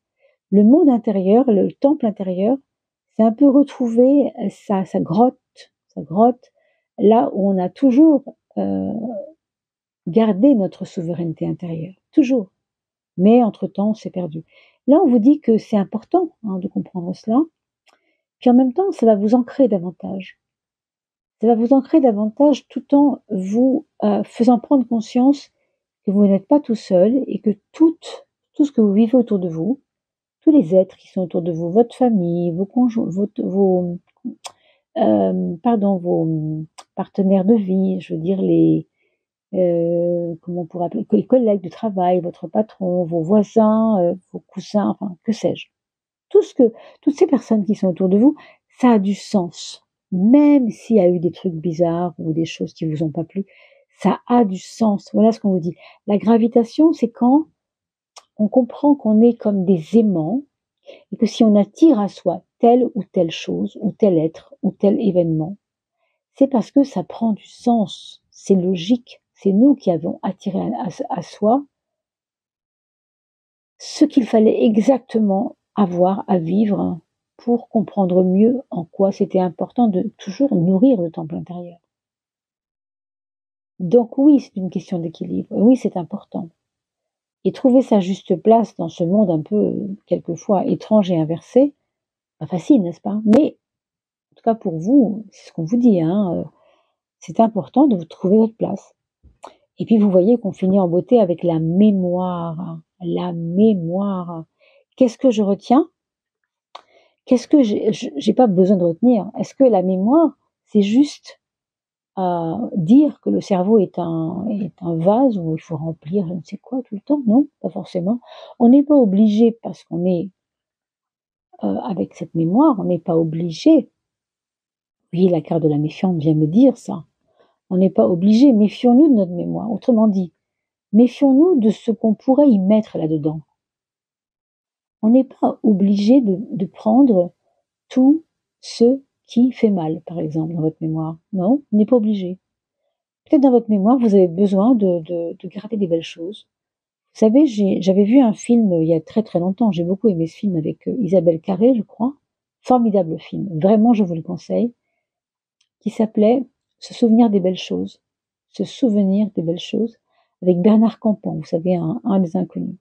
Le monde intérieur, le temple intérieur, c'est un peu retrouver sa grotte, là où on a toujours gardé notre souveraineté intérieure, toujours. Mais entre-temps, on s'est perdu. Là, on vous dit que c'est important de comprendre cela, puis en même temps, ça va vous ancrer davantage. Ça va vous ancrer davantage tout en vous faisant prendre conscience que vous n'êtes pas tout seul et que tout ce que vous vivez autour de vous, tous les êtres qui sont autour de vous, votre famille, vos conjoints, vos partenaires de vie, je veux dire comment on pourrait appeler, les collègues de travail, votre patron, vos voisins, vos cousins, enfin que sais-je. Toutes ces personnes qui sont autour de vous, ça a du sens. Même s'il y a eu des trucs bizarres ou des choses qui vous ont pas plu, ça a du sens. Voilà ce qu'on vous dit. La gravitation, c'est quand on comprend qu'on est comme des aimants et que si on attire à soi telle ou telle chose, ou tel être, ou tel événement, c'est parce que ça prend du sens, c'est logique, c'est nous qui avons attiré à soi ce qu'il fallait exactement avoir à vivre pour comprendre mieux en quoi c'était important de toujours nourrir le temple intérieur. Donc oui, c'est une question d'équilibre, oui, c'est important. Et trouver sa juste place dans ce monde un peu, quelquefois étrange et inversé, pas facile, n'est-ce pas? Mais en tout cas pour vous, c'est ce qu'on vous dit, hein, c'est important de vous trouver votre place. Et puis vous voyez qu'on finit en beauté avec la mémoire, hein, la mémoire. Qu'est-ce que je retiens? Qu'est-ce que j'ai pas besoin de retenir? Est-ce que la mémoire, c'est juste dire que le cerveau est un vase où il faut remplir je ne sais quoi tout le temps? Non, pas forcément. On n'est pas obligé parce qu'on est avec cette mémoire, on n'est pas obligé. Oui, la carte de la méfiante vient me dire ça. On n'est pas obligé. Méfions-nous de notre mémoire. Autrement dit, méfions-nous de ce qu'on pourrait y mettre là-dedans. On n'est pas obligé de prendre tout ce qui fait mal, par exemple, dans votre mémoire. Non, on n'est pas obligé. Peut-être dans votre mémoire, vous avez besoin de garder des belles choses. Vous savez, j'avais vu un film il y a très très longtemps. J'ai beaucoup aimé ce film avec Isabelle Carré, je crois. Formidable film. Vraiment, je vous le conseille. Qui s'appelait Se souvenir des belles choses. Se souvenir des belles choses. Avec Bernard Campan, vous savez, un des inconnus.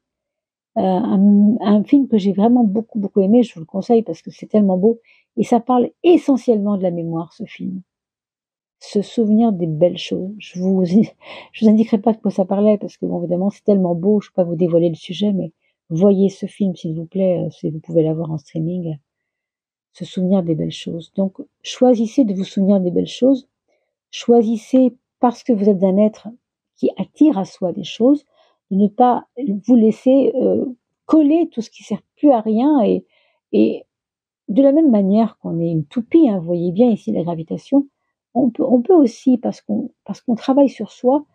Un film que j'ai vraiment beaucoup beaucoup aimé, je vous le conseille parce que c'est tellement beau. Et ça parle essentiellement de la mémoire, ce film. Se souvenir des belles choses. Je vous indiquerai pas de quoi ça parlait parce que bon, évidemment, c'est tellement beau, je ne peux pas vous dévoiler le sujet, mais voyez ce film, s'il vous plaît, si vous pouvez l'avoir en streaming. Se souvenir des belles choses. Donc, choisissez de vous souvenir des belles choses. Choisissez, parce que vous êtes un être qui attire à soi des choses, de ne pas vous laisser coller tout ce qui sert plus à rien et de la même manière qu'on est une toupie, hein, vous voyez bien ici la gravitation, on peut aussi, parce qu'on travaille sur soi,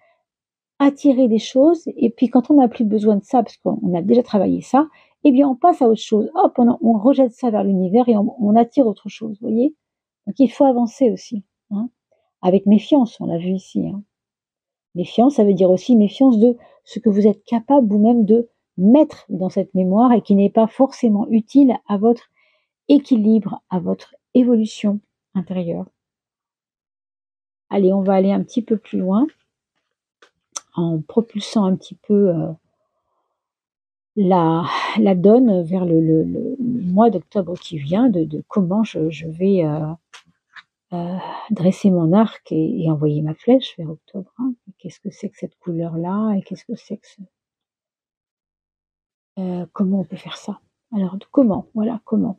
attirer des choses, et puis quand on n'a plus besoin de ça, parce qu'on a déjà travaillé ça, eh bien on passe à autre chose. Hop, on rejette ça vers l'univers et on attire autre chose, vous voyez. Donc il faut avancer aussi, hein, avec méfiance, on l'a vu ici. Hein. Méfiance, ça veut dire aussi méfiance de ce que vous êtes capable vous-même de mettre dans cette mémoire et qui n'est pas forcément utile à votre équilibre, à votre évolution intérieure. Allez, on va aller un petit peu plus loin en propulsant un petit peu la donne vers le mois d'octobre qui vient, de comment je vais dresser mon arc et envoyer ma flèche vers octobre. Hein. Qu'est-ce que c'est que cette couleur-là et qu'est-ce que c'est que comment on peut faire ça? Alors, comment? Voilà, comment?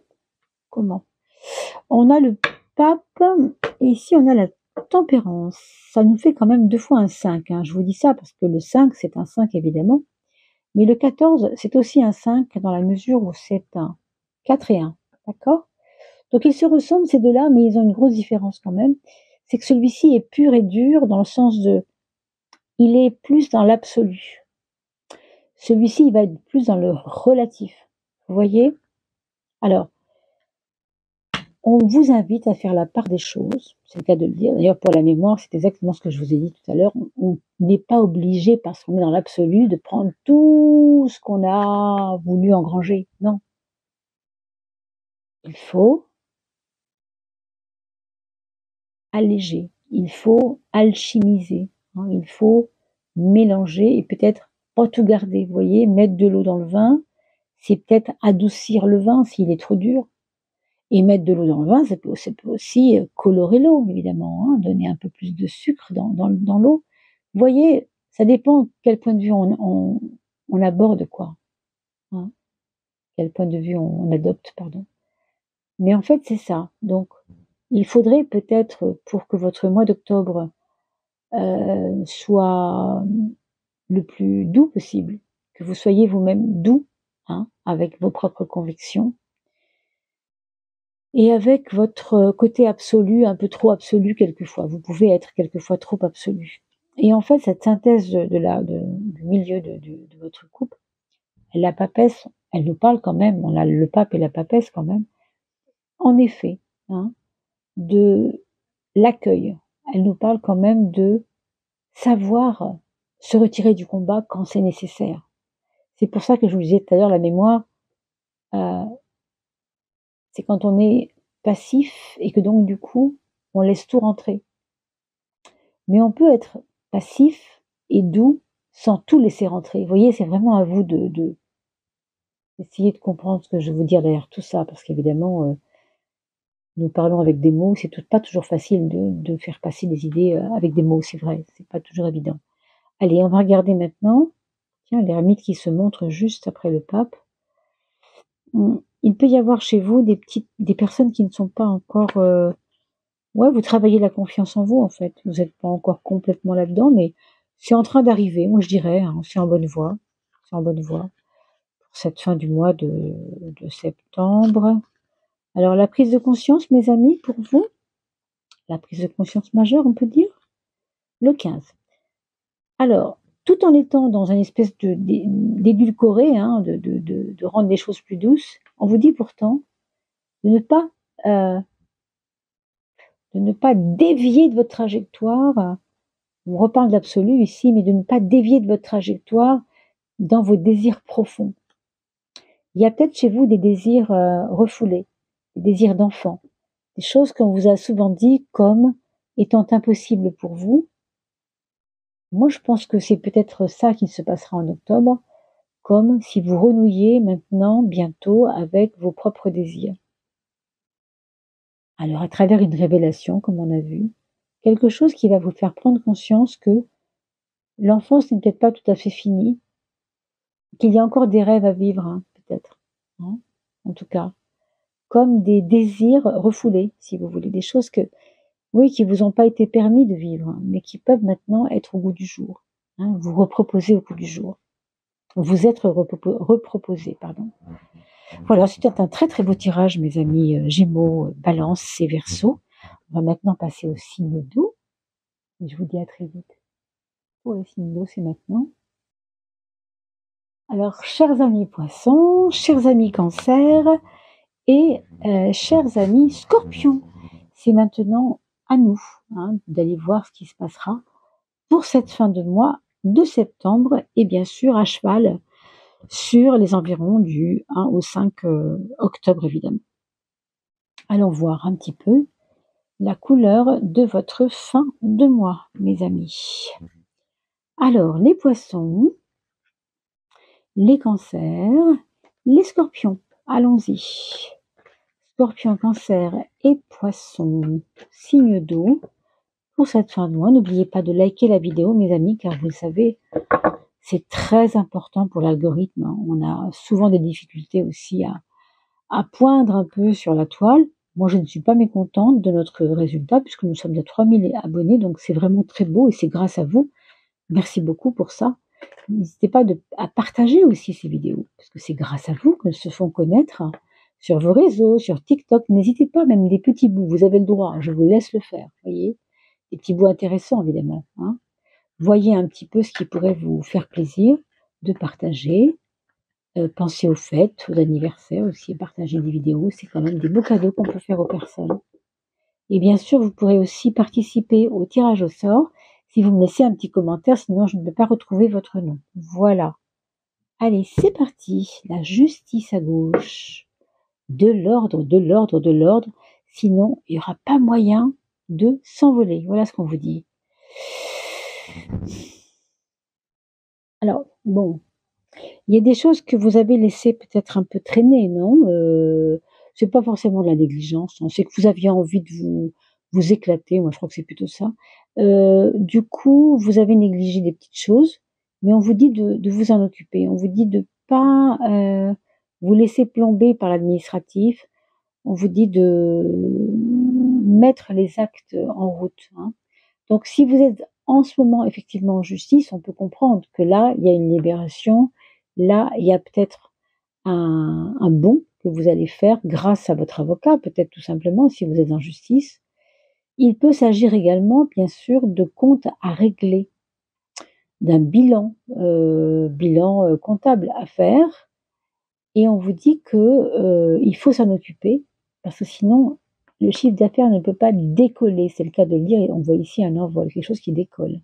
On a le pape et ici on a la tempérance. Ça nous fait quand même 2 fois un 5. Hein. Je vous dis ça parce que le 5, c'est un 5 évidemment. Mais le 14, c'est aussi un 5 dans la mesure où c'est un 4 et 1. D'accord? Donc ils se ressemblent ces deux-là, mais ils ont une grosse différence quand même. C'est que celui-ci est pur et dur dans le sens de... Il est plus dans l'absolu. Celui-ci, il va être plus dans le relatif. Vous voyez? Alors, on vous invite à faire la part des choses, c'est le cas de le dire. D'ailleurs, pour la mémoire, c'est exactement ce que je vous ai dit tout à l'heure. On n'est pas obligé, parce qu'on est dans l'absolu, de prendre tout ce qu'on a voulu engranger. Non. Il faut alléger, il faut alchimiser, hein, il faut mélanger et peut-être pas tout garder. Vous voyez, mettre de l'eau dans le vin, c'est peut-être adoucir le vin s'il est trop dur. Et mettre de l'eau dans le vin, ça peut aussi colorer l'eau, évidemment, hein, donner un peu plus de sucre dans l'eau. Vous voyez, ça dépend de quel point de vue on aborde quoi. Hein, quel point de vue on adopte, pardon. Mais en fait, c'est ça. Donc, il faudrait peut-être, pour que votre mois d'octobre soit le plus doux possible, que vous soyez vous-même doux, hein, avec vos propres convictions, et avec votre côté absolu, un peu trop absolu quelquefois. Vous pouvez être quelquefois trop absolu. Et en fait, cette synthèse du milieu de votre couple, la papesse, elle nous parle quand même, on a le pape et la papesse quand même, en effet, hein, de l'accueil. Elle nous parle quand même de savoir se retirer du combat quand c'est nécessaire. C'est pour ça que je vous disais tout à l'heure, la mémoire, euh, c'est quand on est passif et que donc du coup, on laisse tout rentrer. Mais on peut être passif et doux sans tout laisser rentrer. Vous voyez, c'est vraiment à vous d'essayer de comprendre ce que je veux vous dire derrière tout ça, parce qu'évidemment, nous parlons avec des mots, c'est pas toujours facile de faire passer des idées avec des mots, c'est vrai, c'est pas toujours évident. Allez, on va regarder maintenant, tiens, l'ermite qui se montre juste après le pape. Il peut y avoir chez vous des personnes qui ne sont pas encore, ouais, vous travaillez la confiance en vous en fait. Vous n'êtes pas encore complètement là-dedans, mais c'est en train d'arriver, moi je dirais, hein, c'est en bonne voie. C'est en bonne voie pour cette fin du mois de septembre. Alors la prise de conscience, mes amis, pour vous, la prise de conscience majeure, on peut dire, le 15. Alors, tout en étant dans une espèce d'édulcoré, hein, de rendre les choses plus douces, on vous dit pourtant de euh, ne pas dévier de votre trajectoire. On reparle d'absolu ici, mais de ne pas dévier de votre trajectoire dans vos désirs profonds. Il y a peut-être chez vous des désirs refoulés, des désirs d'enfant, des choses qu'on vous a souvent dit comme étant impossibles pour vous. Moi, je pense que c'est peut-être ça qui se passera en octobre, comme si vous renouiez maintenant, bientôt, avec vos propres désirs. Alors, à travers une révélation, comme on a vu, quelque chose qui va vous faire prendre conscience que l'enfance n'est peut-être pas tout à fait finie, qu'il y a encore des rêves à vivre, hein, peut-être, hein, en tout cas, comme des désirs refoulés, si vous voulez, des choses que, oui, qui vous ont pas été permis de vivre, hein, mais qui peuvent maintenant être au goût du jour, hein, vous reproposer au goût du jour, vous être reproposé, pardon. Voilà, c'était un très très beau tirage, mes amis Gémeaux, Balance et Verseaux. On va maintenant passer au signe d'eau. Je vous dis à très vite pour le signe d'eau, c'est maintenant. Alors, chers amis Poissons, chers amis Cancer et chers amis Scorpions, c'est maintenant à nous d'aller voir ce qui se passera pour cette fin de mois de septembre et bien sûr à cheval sur les environs du 1 au 5 octobre évidemment. Allons voir un petit peu la couleur de votre fin de mois, mes amis. Alors, les Poissons, les Cancers, les Scorpions, allons-y. Scorpion, Cancer et Poissons, signe d'eau. Pour cette fin de mois, n'oubliez pas de liker la vidéo, mes amis, car vous le savez, c'est très important pour l'algorithme. On a souvent des difficultés aussi à poindre un peu sur la toile. Moi, je ne suis pas mécontente de notre résultat, puisque nous sommes à 3000 abonnés, donc c'est vraiment très beau et c'est grâce à vous. Merci beaucoup pour ça. N'hésitez pas à partager aussi ces vidéos, parce que c'est grâce à vous qu'elles se font connaître sur vos réseaux, sur TikTok. N'hésitez pas, même des petits bouts, vous avez le droit, je vous laisse le faire, voyez. Des petits bouts intéressants, évidemment. Voyez un petit peu ce qui pourrait vous faire plaisir de partager. Pensez aux fêtes, aux anniversaires aussi, partager des vidéos, c'est quand même des beaux cadeaux qu'on peut faire aux personnes. Et bien sûr, vous pourrez aussi participer au tirage au sort si vous me laissez un petit commentaire, sinon je ne peux pas retrouver votre nom. Voilà. Allez, c'est parti. La justice à gauche. De l'ordre, de l'ordre, de l'ordre. Sinon, il n'y aura pas moyen de s'envoler. Voilà ce qu'on vous dit. Alors, bon, il y a des choses que vous avez laissées peut-être un peu traîner, non c'est pas forcément de la négligence, hein, c'est que vous aviez envie de vous éclater, moi je crois que c'est plutôt ça. Du coup, vous avez négligé des petites choses, mais on vous dit de vous en occuper. On vous dit de pas vous laisser plomber par l'administratif. On vous dit de mettre les actes en route. Donc si vous êtes en ce moment effectivement en justice, on peut comprendre que là, il y a une libération, là, il y a peut-être un bond que vous allez faire grâce à votre avocat, peut-être tout simplement si vous êtes en justice. Il peut s'agir également, bien sûr, de comptes à régler, d'un bilan comptable à faire, et on vous dit que il faut s'en occuper, parce que sinon, le chiffre d'affaires ne peut pas décoller. C'est le cas de le dire, et on voit ici un envol, quelque chose qui décolle.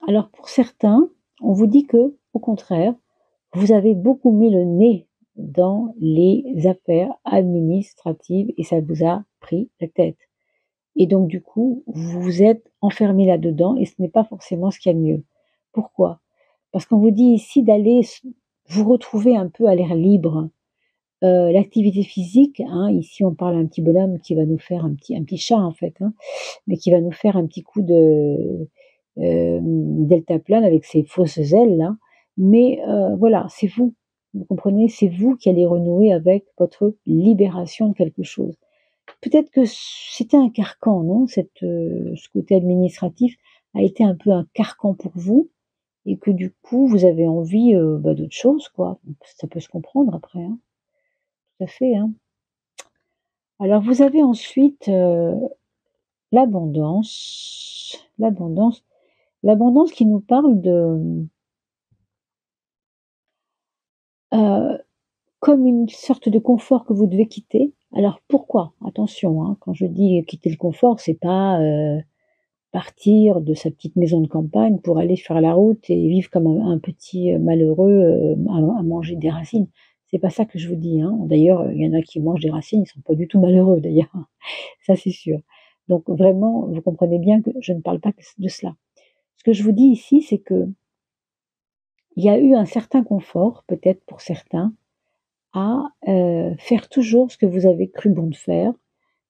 Alors pour certains, on vous dit que, au contraire, vous avez beaucoup mis le nez dans les affaires administratives et ça vous a pris la tête. et donc du coup, vous vous êtes enfermé là-dedans et ce n'est pas forcément ce qu'il y a de mieux. Pourquoi? Parce qu'on vous dit ici d'aller vous retrouver un peu à l'air libre. L'activité physique, hein, ici on parle d'un petit bonhomme qui va nous faire un petit chat en fait, hein, mais qui va nous faire un petit coup de deltaplane avec ses fausses ailes là. Mais voilà, c'est vous. Vous comprenez? C'est vous qui allez renouer avec votre libération de quelque chose. Peut-être que c'était un carcan, non? Ce côté administratif a été un peu un carcan pour vous et que du coup vous avez envie, d'autre chose quoi. Ça peut se comprendre après, hein, tout à fait, hein. Alors vous avez ensuite, l'abondance. L'abondance qui nous parle de, heu, comme une sorte de confort que vous devez quitter. Alors pourquoi? Attention, hein, quand je dis quitter le confort, c'est pas, partir de sa petite maison de campagne pour aller faire la route et vivre comme un petit, malheureux, à manger des racines. C'est pas ça que je vous dis, hein. D'ailleurs, il y en a qui mangent des racines, ils sont pas du tout malheureux d'ailleurs, ça c'est sûr. Donc vraiment, vous comprenez bien que je ne parle pas que de cela. Ce que je vous dis ici, c'est qu'il y a eu un certain confort, peut-être pour certains, à, faire toujours ce que vous avez cru bon de faire.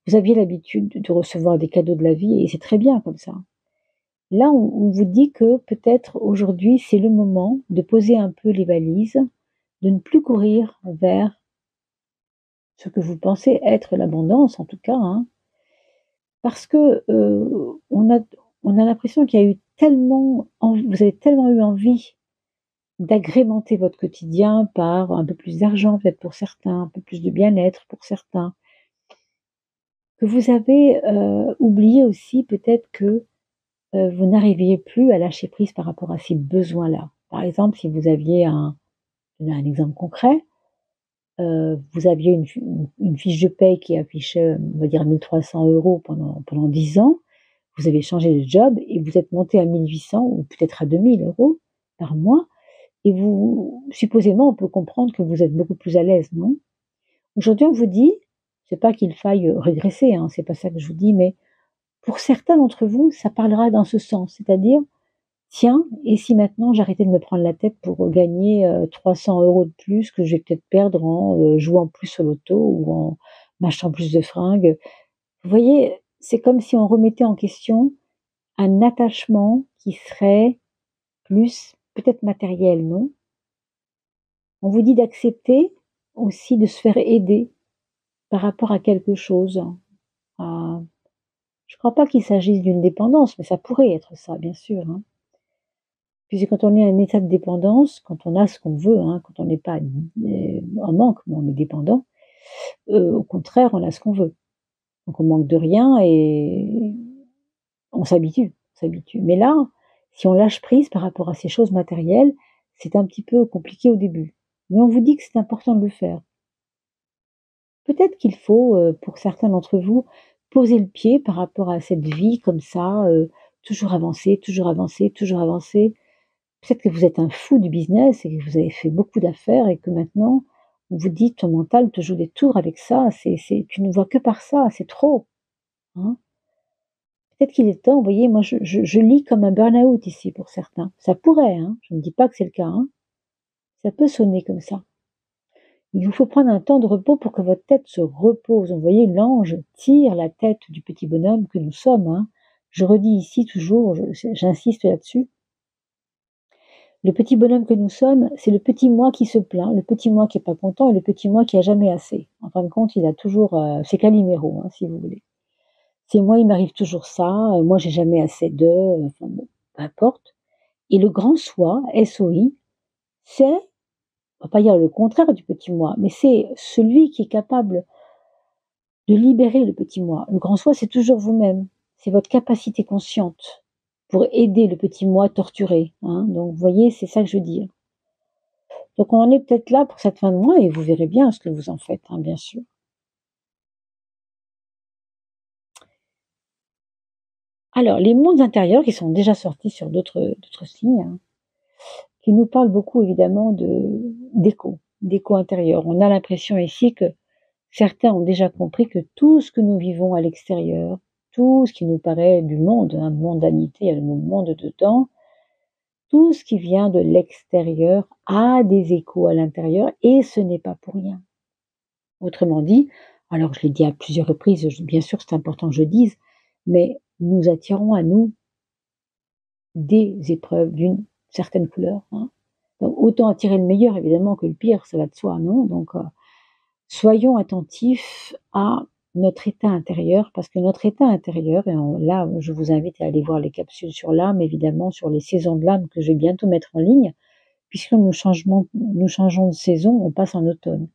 Vous aviez l'habitude de recevoir des cadeaux de la vie et c'est très bien comme ça. Là, on vous dit que peut-être aujourd'hui, c'est le moment de poser un peu les valises, de ne plus courir vers ce que vous pensez être l'abondance en tout cas, hein, parce que, on a l'impression qu'il y a eu tellement vous avez tellement eu envie d'agrémenter votre quotidien par un peu plus d'argent peut-être pour certains, un peu plus de bien-être pour certains, que vous avez, oublié aussi peut-être que, vous n'arriviez plus à lâcher prise par rapport à ces besoins-là. Par exemple, si vous aviez je donne un exemple concret, vous aviez une fiche de paye qui affichait, on va dire 1 300 € pendant 10 ans. Vous avez changé de job et vous êtes monté à 1 800 ou peut-être à 2 000 € par mois et vous supposément, on peut comprendre que vous êtes beaucoup plus à l'aise, non? Aujourd'hui, on vous dit, c'est pas qu'il faille, régresser, hein, c'est pas ça que je vous dis, mais pour certains d'entre vous, ça parlera dans ce sens, c'est-à-dire: «Tiens, et si maintenant j'arrêtais de me prendre la tête pour gagner, 300 € de plus que je vais peut-être perdre en, jouant plus au loto ou en m'achetant plus de fringues?» Vous voyez? C'est comme si on remettait en question un attachement qui serait plus peut-être matériel, non? On vous dit d'accepter aussi de se faire aider par rapport à quelque chose. À je crois pas qu'il s'agisse d'une dépendance, mais ça pourrait être ça, bien sûr, hein. Puisque quand on est en état de dépendance, quand on a ce qu'on veut, hein, quand on n'est pas, en manque, mais on est dépendant, au contraire, on a ce qu'on veut. Donc on manque de rien et on s'habitue. Mais là, si on lâche prise par rapport à ces choses matérielles, c'est un petit peu compliqué au début. Mais on vous dit que c'est important de le faire. Peut-être qu'il faut, pour certains d'entre vous, poser le pied par rapport à cette vie comme ça, toujours avancer, toujours avancer, toujours avancer. Peut-être que vous êtes un fou du business et que vous avez fait beaucoup d'affaires et que maintenant, on vous dit: «Ton mental te joue des tours avec ça, tu ne vois que par ça, c'est trop», hein. Peut-être qu'il est temps, vous voyez, moi je lis comme un burn-out ici pour certains. Ça pourrait, hein, je ne dis pas que c'est le cas, hein. Ça peut sonner comme ça. Il vous faut prendre un temps de repos pour que votre tête se repose. Vous voyez, l'ange tire la tête du petit bonhomme que nous sommes, hein. Je redis ici toujours, j'insiste là-dessus, le petit bonhomme que nous sommes, c'est le petit moi qui se plaint, le petit moi qui est pas content et le petit moi qui a jamais assez. En fin de compte, il a toujours, c'est Calimero, hein, si vous voulez. C'est moi, il m'arrive toujours ça, moi j'ai jamais assez de, enfin bon, peu importe. Et le grand soi, SOI, c'est, on va pas dire le contraire du petit moi, mais c'est celui qui est capable de libérer le petit moi. Le grand soi, c'est toujours vous-même. C'est votre capacité consciente pour aider le petit moi torturé, hein. Donc, vous voyez, c'est ça que je veux dire. Donc, on en est peut-être là pour cette fin de mois et vous verrez bien ce que vous en faites, hein, bien sûr. Alors, les mondes intérieurs qui sont déjà sortis sur d'autres signes, hein, qui nous parlent beaucoup évidemment d'écho intérieur. On a l'impression ici que certains ont déjà compris que tout ce que nous vivons à l'extérieur tout ce qui nous paraît du monde, mondanité, il y a le mot monde dedans, tout ce qui vient de l'extérieur a des échos à l'intérieur et ce n'est pas pour rien. Autrement dit, alors je l'ai dit à plusieurs reprises, bien sûr c'est important que je dise, mais nous attirons à nous des épreuves d'une certaine couleur. Donc autant attirer le meilleur évidemment que le pire, ça va de soi, non? Donc soyons attentifs à notre état intérieur, parce que notre état intérieur, et là je vous invite à aller voir les capsules sur l'âme, évidemment sur les saisons de l'âme que je vais bientôt mettre en ligne, puisque nous changeons de saison, on passe en automne.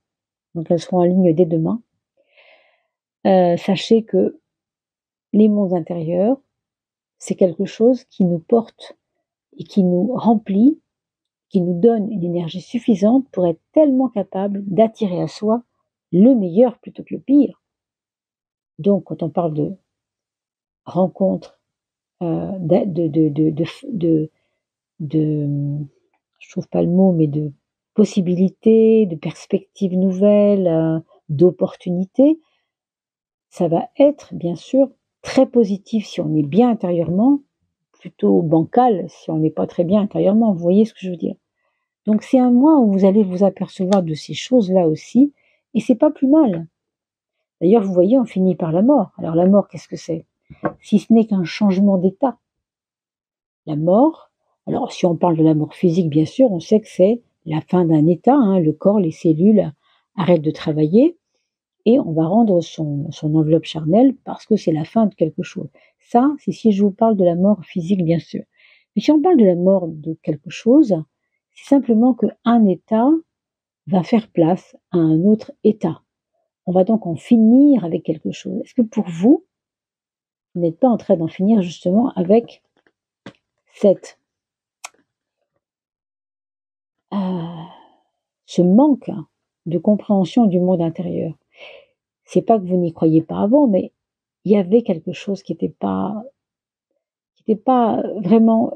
Donc elles seront en ligne dès demain. Sachez que les mondes intérieurs, c'est quelque chose qui nous porte et qui nous remplit, qui nous donne une énergie suffisante pour être tellement capable d'attirer à soi le meilleur plutôt que le pire. Donc, quand on parle de rencontres, je trouve pas le mot, mais de possibilités, de perspectives nouvelles, d'opportunités, ça va être bien sûr très positif si on est bien intérieurement, plutôt bancal si on n'est pas très bien intérieurement. Vous voyez ce que je veux dire? Donc c'est un mois où vous allez vous apercevoir de ces choses-là aussi, et c'est pas plus mal. D'ailleurs, vous voyez, on finit par la mort. Alors la mort, qu'est-ce que c'est? Si ce n'est qu'un changement d'état. La mort, alors si on parle de la mort physique, bien sûr, on sait que c'est la fin d'un état, le corps, les cellules arrêtent de travailler, et on va rendre son enveloppe charnelle parce que c'est la fin de quelque chose. Ça, c'est si je vous parle de la mort physique, bien sûr. Mais si on parle de la mort de quelque chose, c'est simplement qu'un état va faire place à un autre état. On va donc en finir avec quelque chose. Est-ce que pour vous, vous n'êtes pas en train d'en finir justement avec ce manque de compréhension du monde intérieur? C'est pas que vous n'y croyez pas avant, mais il y avait quelque chose qui n'était pas vraiment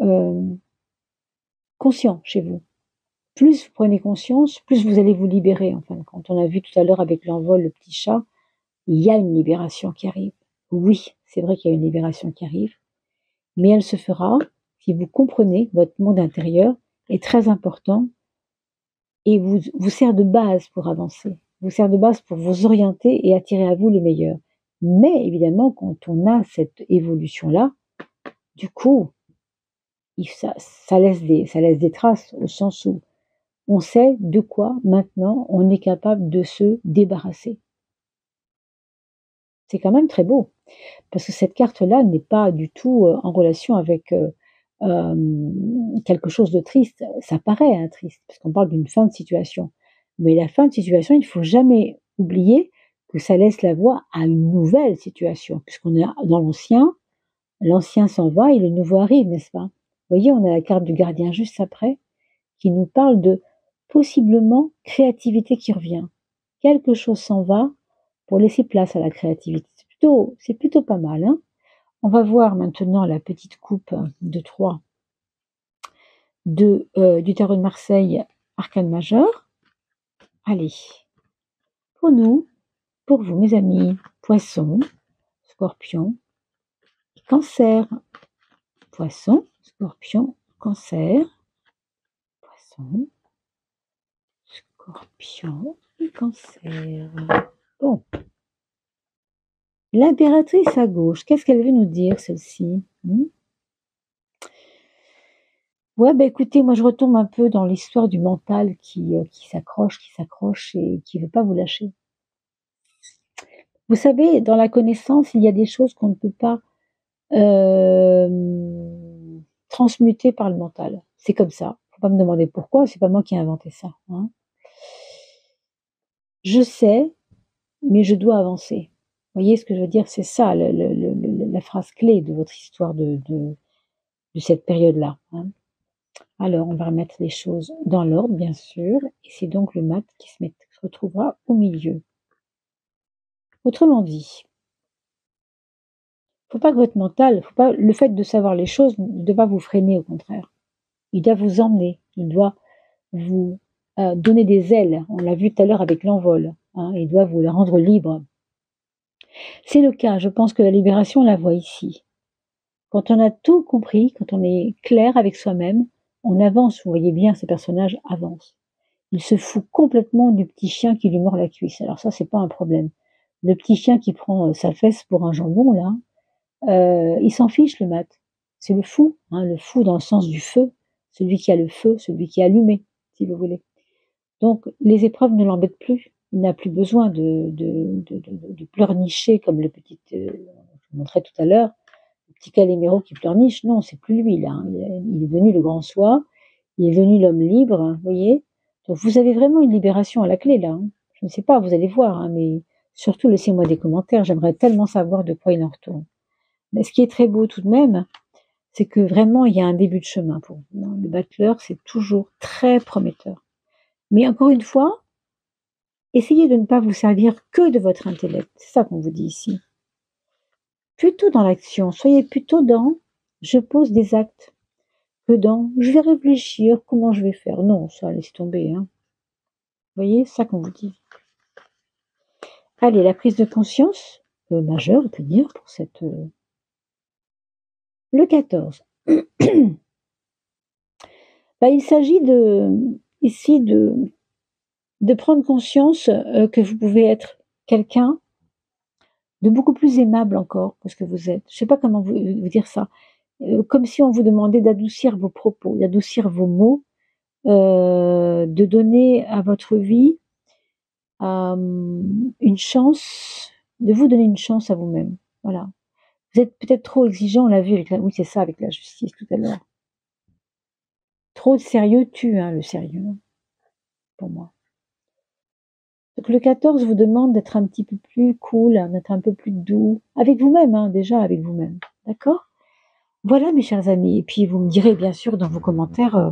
conscient chez vous. Plus vous prenez conscience, plus vous allez vous libérer. Enfin, quand on a vu tout à l'heure avec l'envol, le petit chat, il y a une libération qui arrive. Oui, c'est vrai qu'il y a une libération qui arrive, mais elle se fera si vous comprenez votre monde intérieur est très important et vous sert de base pour avancer, vous sert de base pour vous orienter et attirer à vous le meilleur. Mais évidemment, quand on a cette évolution-là, du coup, ça laisse des traces au sens où on sait de quoi maintenant on est capable de se débarrasser. C'est quand même très beau, parce que cette carte-là n'est pas du tout en relation avec quelque chose de triste. Ça paraît triste, parce qu'on parle d'une fin de situation. Mais la fin de situation, il ne faut jamais oublier que ça laisse la voie à une nouvelle situation, puisqu'on est dans l'ancien s'en va et le nouveau arrive, n'est-ce pas? Vous voyez, on a la carte du gardien juste après, qui nous parle de possiblement créativité qui revient. Quelque chose s'en va pour laisser place à la créativité. C'est plutôt pas mal. On va voir maintenant la petite coupe de 3 du tarot de Marseille, arcane majeur. Allez, pour nous, pour vous mes amis, poisson, scorpion, cancer, poisson, scorpion, cancer, poisson, scorpion et cancer. Bon. L'impératrice à gauche, qu'est-ce qu'elle veut nous dire, celle-ci? Ouais, écoutez, moi je retombe un peu dans l'histoire du mental qui s'accroche et qui veut pas vous lâcher. Vous savez, dans la connaissance, il y a des choses qu'on ne peut pas transmuter par le mental. C'est comme ça. Faut pas me demander pourquoi, c'est pas moi qui ai inventé ça. Je sais, mais je dois avancer. Vous voyez ce que je veux dire? C'est ça la phrase clé de votre histoire de cette période-là. Alors, on va remettre les choses dans l'ordre, bien sûr, et c'est donc le mat qui se retrouvera au milieu. Autrement dit, faut pas que votre mental, le fait de savoir les choses ne doit pas vous freiner, au contraire. Il doit vous emmener, il doit vous donner des ailes. On l'a vu tout à l'heure avec l'envol. Il doit vous la rendre libre. C'est le cas, je pense que la libération, on la voit ici. Quand on a tout compris, quand on est clair avec soi-même, on avance, vous voyez bien, ce personnage avance. Il se fout complètement du petit chien qui lui mord la cuisse. Alors ça, c'est pas un problème. Le petit chien qui prend sa fesse pour un jambon, là, il s'en fiche, le mat. C'est le fou dans le sens du feu, celui qui a le feu, celui qui est allumé, si vous voulez. Donc, les épreuves ne l'embêtent plus. Il n'a plus besoin de pleurnicher comme le petit, je vous montrais tout à l'heure, le petit Calimero qui pleurniche. Non, c'est plus lui, là. Hein. Il est devenu le grand soi. Il est devenu l'homme libre, hein, vous voyez. Donc, vous avez vraiment une libération à la clé, là. Hein. Je ne sais pas, vous allez voir, hein, mais surtout, laissez-moi des commentaires. J'aimerais tellement savoir de quoi il en retourne. Mais ce qui est très beau tout de même, c'est que vraiment, il y a un début de chemin pour vous. Hein. Le battleur, c'est toujours très prometteur. Mais encore une fois, essayez de ne pas vous servir que de votre intellect. C'est ça qu'on vous dit ici. Plutôt dans l'action, soyez plutôt dans je pose des actes que dans je vais réfléchir comment je vais faire. Non, ça laisse tomber. Hein. Vous voyez, c'est ça qu'on vous dit. Allez, la prise de conscience majeure, on peut dire, pour cette... Le 14. Il s'agit ici de prendre conscience que vous pouvez être quelqu'un de beaucoup plus aimable encore que ce que vous êtes. Je ne sais pas comment vous dire ça. Comme si on vous demandait d'adoucir vos propos, d'adoucir vos mots, de donner à votre vie une chance, de vous donner une chance à vous-même. Voilà. Vous êtes peut-être trop exigeant, on l'a vu avec oui, c'est ça, avec la justice tout à l'heure. Trop de sérieux tue, hein, le sérieux, pour moi. Donc le 14 vous demande d'être un petit peu plus cool, hein, d'être un peu plus doux, avec vous-même, hein, déjà avec vous-même. D'accord? Voilà, mes chers amis. Et puis, vous me direz, bien sûr, dans vos commentaires,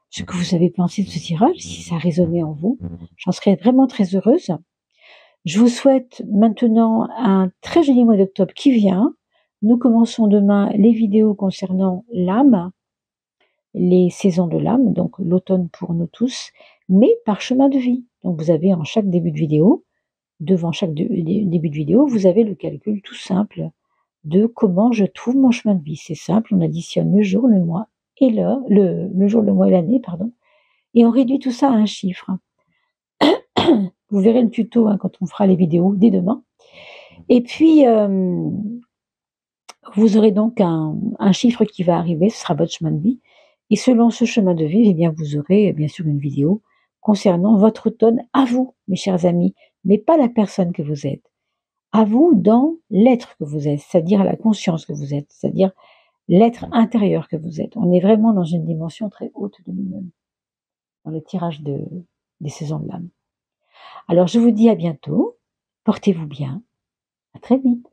ce que vous avez pensé de ce tirage, si ça a résonné en vous. J'en serais vraiment très heureuse. Je vous souhaite maintenant un très joli mois d'octobre qui vient. Nous commençons demain les vidéos concernant l'âme, les saisons de l'âme, donc l'automne pour nous tous, mais par chemin de vie. Donc, vous avez en chaque début de vidéo, devant chaque début de vidéo, vous avez le calcul tout simple de comment je trouve mon chemin de vie. C'est simple, on additionne le jour, le mois et l'heure, le jour, le mois et l'année, pardon, et on réduit tout ça à un chiffre. Vous verrez le tuto hein, quand on fera les vidéos dès demain. Et puis, vous aurez donc un chiffre qui va arriver, ce sera votre chemin de vie. Et selon ce chemin de vie, eh bien, vous aurez bien sûr une vidéo concernant votre automne à vous, mes chers amis, mais pas la personne que vous êtes. À vous dans l'être que vous êtes, c'est-à-dire la conscience que vous êtes, c'est-à-dire l'être intérieur que vous êtes. On est vraiment dans une dimension très haute de nous-mêmes, dans le tirage des saisons de l'âme. Alors je vous dis à bientôt, portez-vous bien, à très vite.